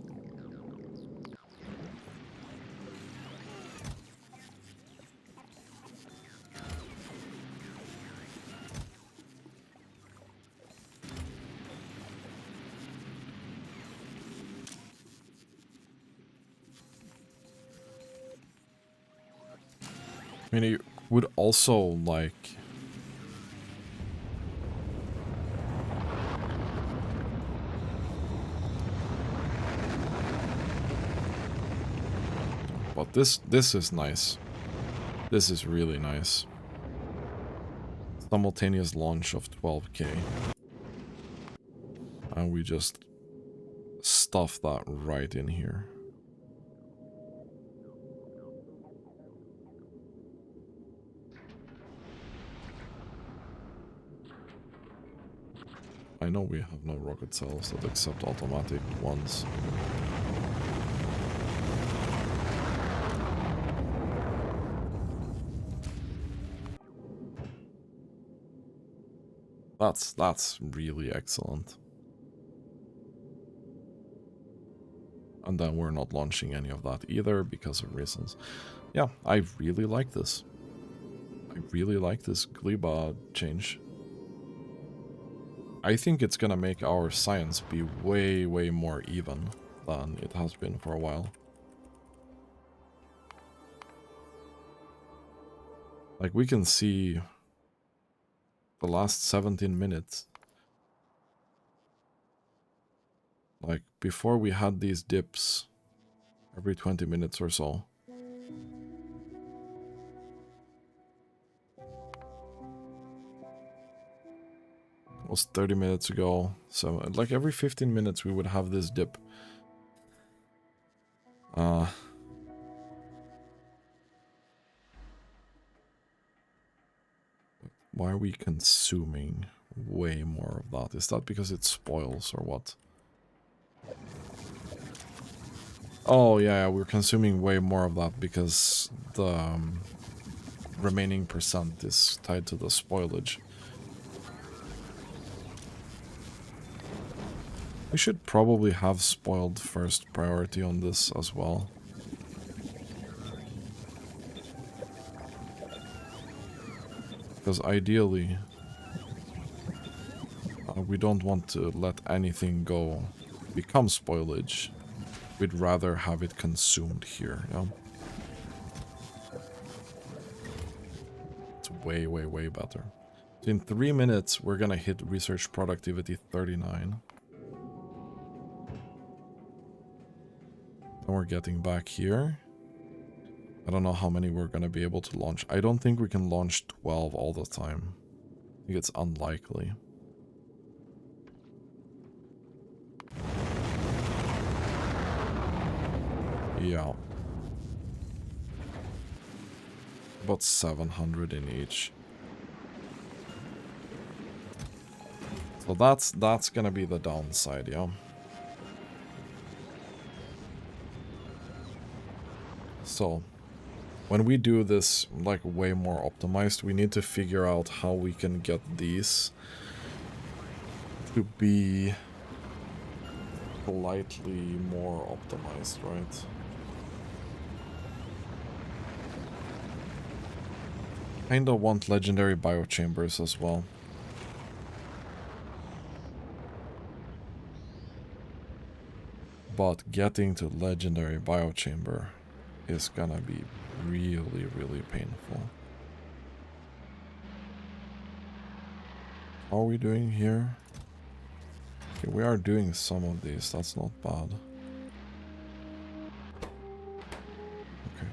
I mean, it would also, like... But this is nice. This is really nice. Simultaneous launch of 12k. And we just stuff that right in here. I know we have no rocket cells that accept automatic ones. That's really excellent. And then we're not launching any of that either because of reasons. Yeah, I really like this. I really like this gleba change. I think it's gonna make our science be way, way more even than it has been for a while. Like, we can see the last 17 minutes. Like, before we had these dips every 20 minutes or so. It was 30 minutes ago. So, like, every 15 minutes we would have this dip. Why are we consuming way more of that? Is that because it spoils or what? Oh, yeah, we're consuming way more of that because the remaining percent is tied to the spoilage. We should probably have spoiled first priority on this as well. Because ideally, we don't want to let anything go become spoilage. We'd rather have it consumed here, yeah? It's way, way, way better. So in 3 minutes, we're gonna hit research productivity 39. Then we're getting back here. I don't know how many we're gonna be able to launch. I don't think we can launch 12 all the time. I think it's unlikely. Yeah. About 700 in each. So that's gonna be the downside, yeah. So, when we do this, like, way more optimized, we need to figure out how we can get these to be slightly more optimized, right? Kinda want legendary biochambers as well. But getting to legendary biochamber is gonna be really, really painful. How are we doing here? Okay, we are doing some of these, that's not bad. Okay.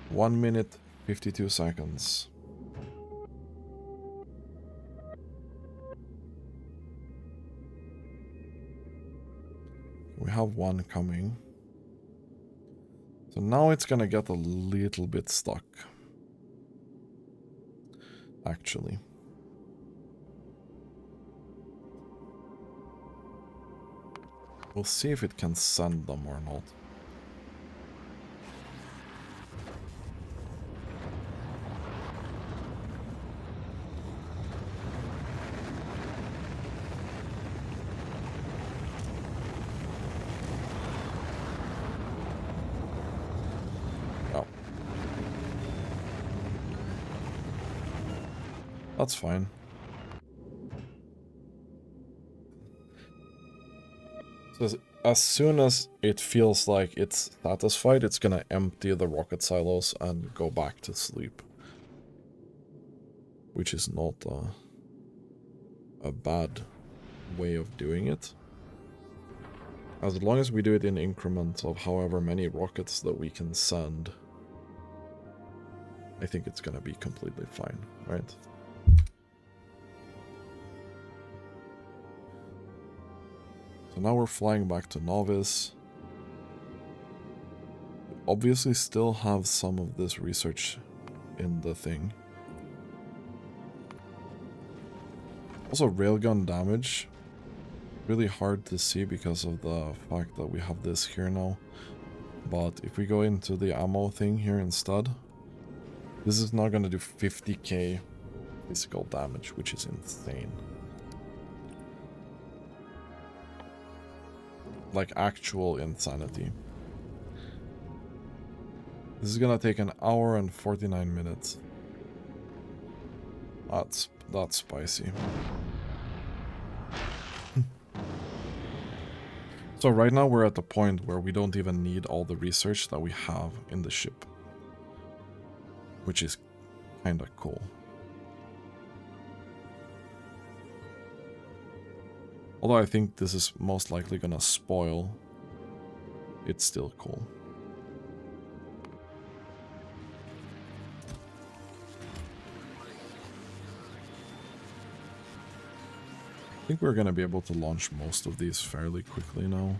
1 minute, 52 seconds. We have one coming. So now it's gonna get a little bit stuck. Actually. We'll see if it can send them or not. That's fine. So as soon as it feels like it's satisfied, it's gonna empty the rocket silos and go back to sleep. Which is not a bad way of doing it. As long as we do it in increments of however many rockets that we can send, I think it's gonna be completely fine, right? So now we're flying back to Novice. We obviously still have some of this research in the thing. Also, railgun damage. Really hard to see because of the fact that we have this here now. But if we go into the ammo thing here instead, this is now going to do 50k physical damage, which is insane. Like actual insanity. This is gonna take an hour and 49 minutes. That's spicy. So right now we're at the point where we don't even need all the research that we have in the ship. Which is kinda cool. Although I think this is most likely gonna spoil, it's still cool. I think we're gonna be able to launch most of these fairly quickly now.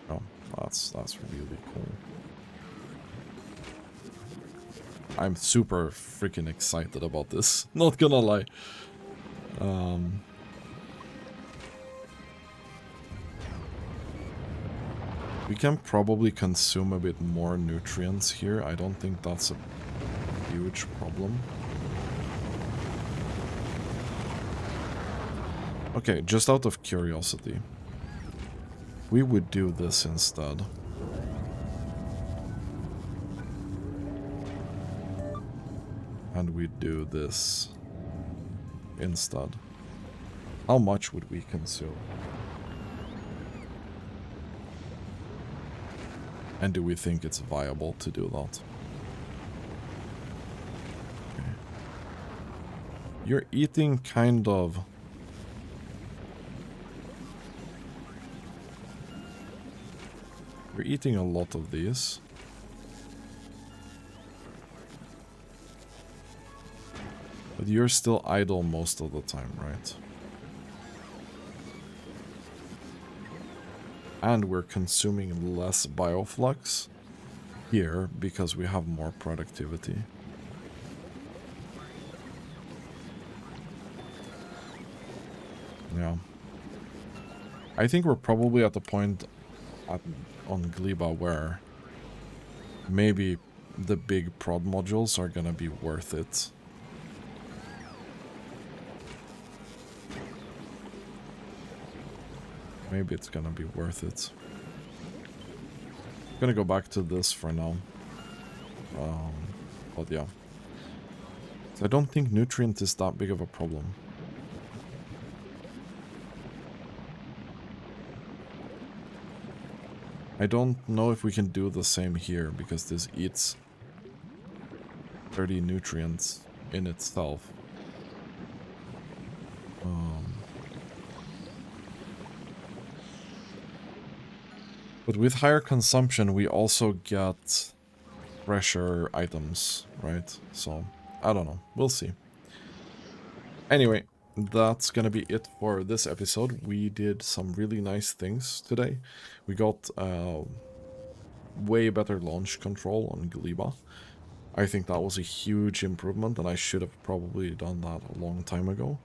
Oh, that's really cool. I'm super freaking excited about this, not gonna lie. We can probably consume a bit more nutrients here. I don't think that's a huge problem. Okay, just out of curiosity, we would do this instead. And we do this instead. How much would we consume? And do we think it's viable to do that? Okay. You're eating kind of... You're eating a lot of these. But you're still idle most of the time, right? And we're consuming less bioflux here because we have more productivity. Yeah. I think we're probably at the point on Gleba where maybe the big prod modules are gonna be worth it. Maybe it's gonna be worth it. I'm gonna go back to this for now. But yeah. So I don't think nutrient is that big of a problem. I don't know if we can do the same here, because this eats 30 nutrients in itself. But with higher consumption, we also get fresher items, right? So, I don't know. We'll see. Anyway, that's gonna be it for this episode. We did some really nice things today. We got way better launch control on Gleba. I think that was a huge improvement, and I should have probably done that a long time ago.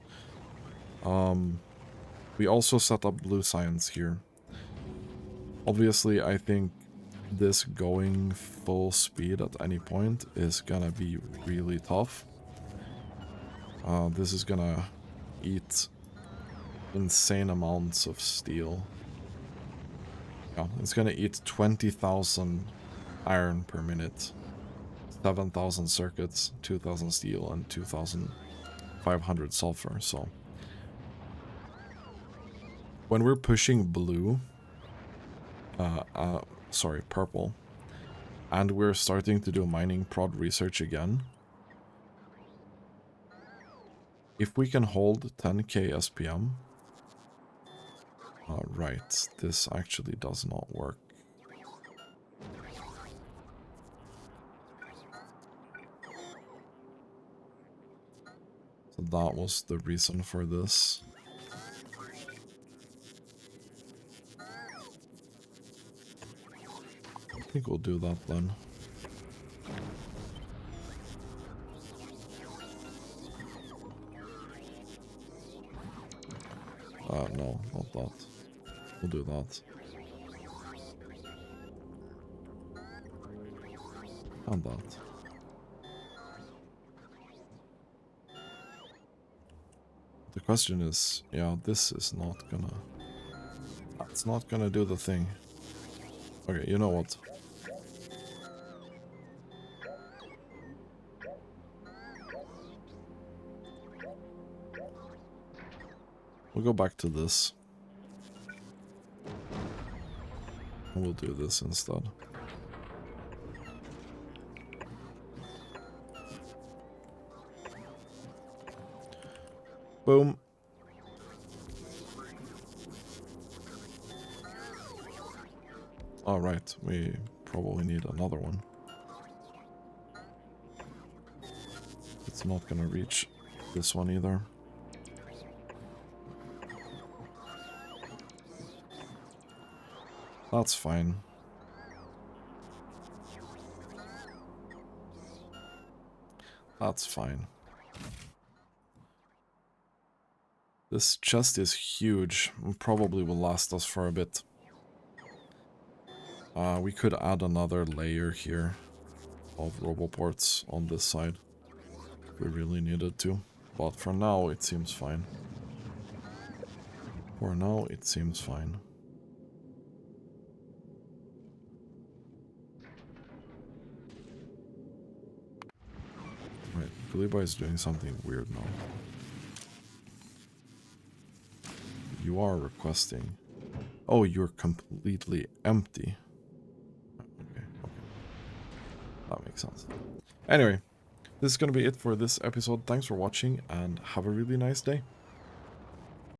We also set up blue science here. Obviously, I think this going full speed at any point is gonna be really tough. This is gonna eat insane amounts of steel. Yeah, it's gonna eat 20,000 iron per minute, 7,000 circuits, 2,000 steel, and 2,500 sulfur, so... When we're pushing blue, sorry, purple, and we're starting to do mining prod research again, if we can hold 10k SPM... right, this actually does not work. So that was the reason for this. I think we'll do that then. No, not that. We'll do that. And that. The question is, yeah, this is not gonna... It's not gonna do the thing. Okay, you know what? We'll go back to this. And we'll do this instead. Boom. Alright, we probably need another one. It's not gonna reach this one either. That's fine. That's fine. This chest is huge and probably will last us for a bit. We could add another layer here of roboports on this side if we really needed to. But for now, it seems fine. For now, it seems fine. Right, Kaliba is doing something weird now. You are requesting. Oh, you're completely empty. Okay. That makes sense. Anyway, this is going to be it for this episode. Thanks for watching and have a really nice day.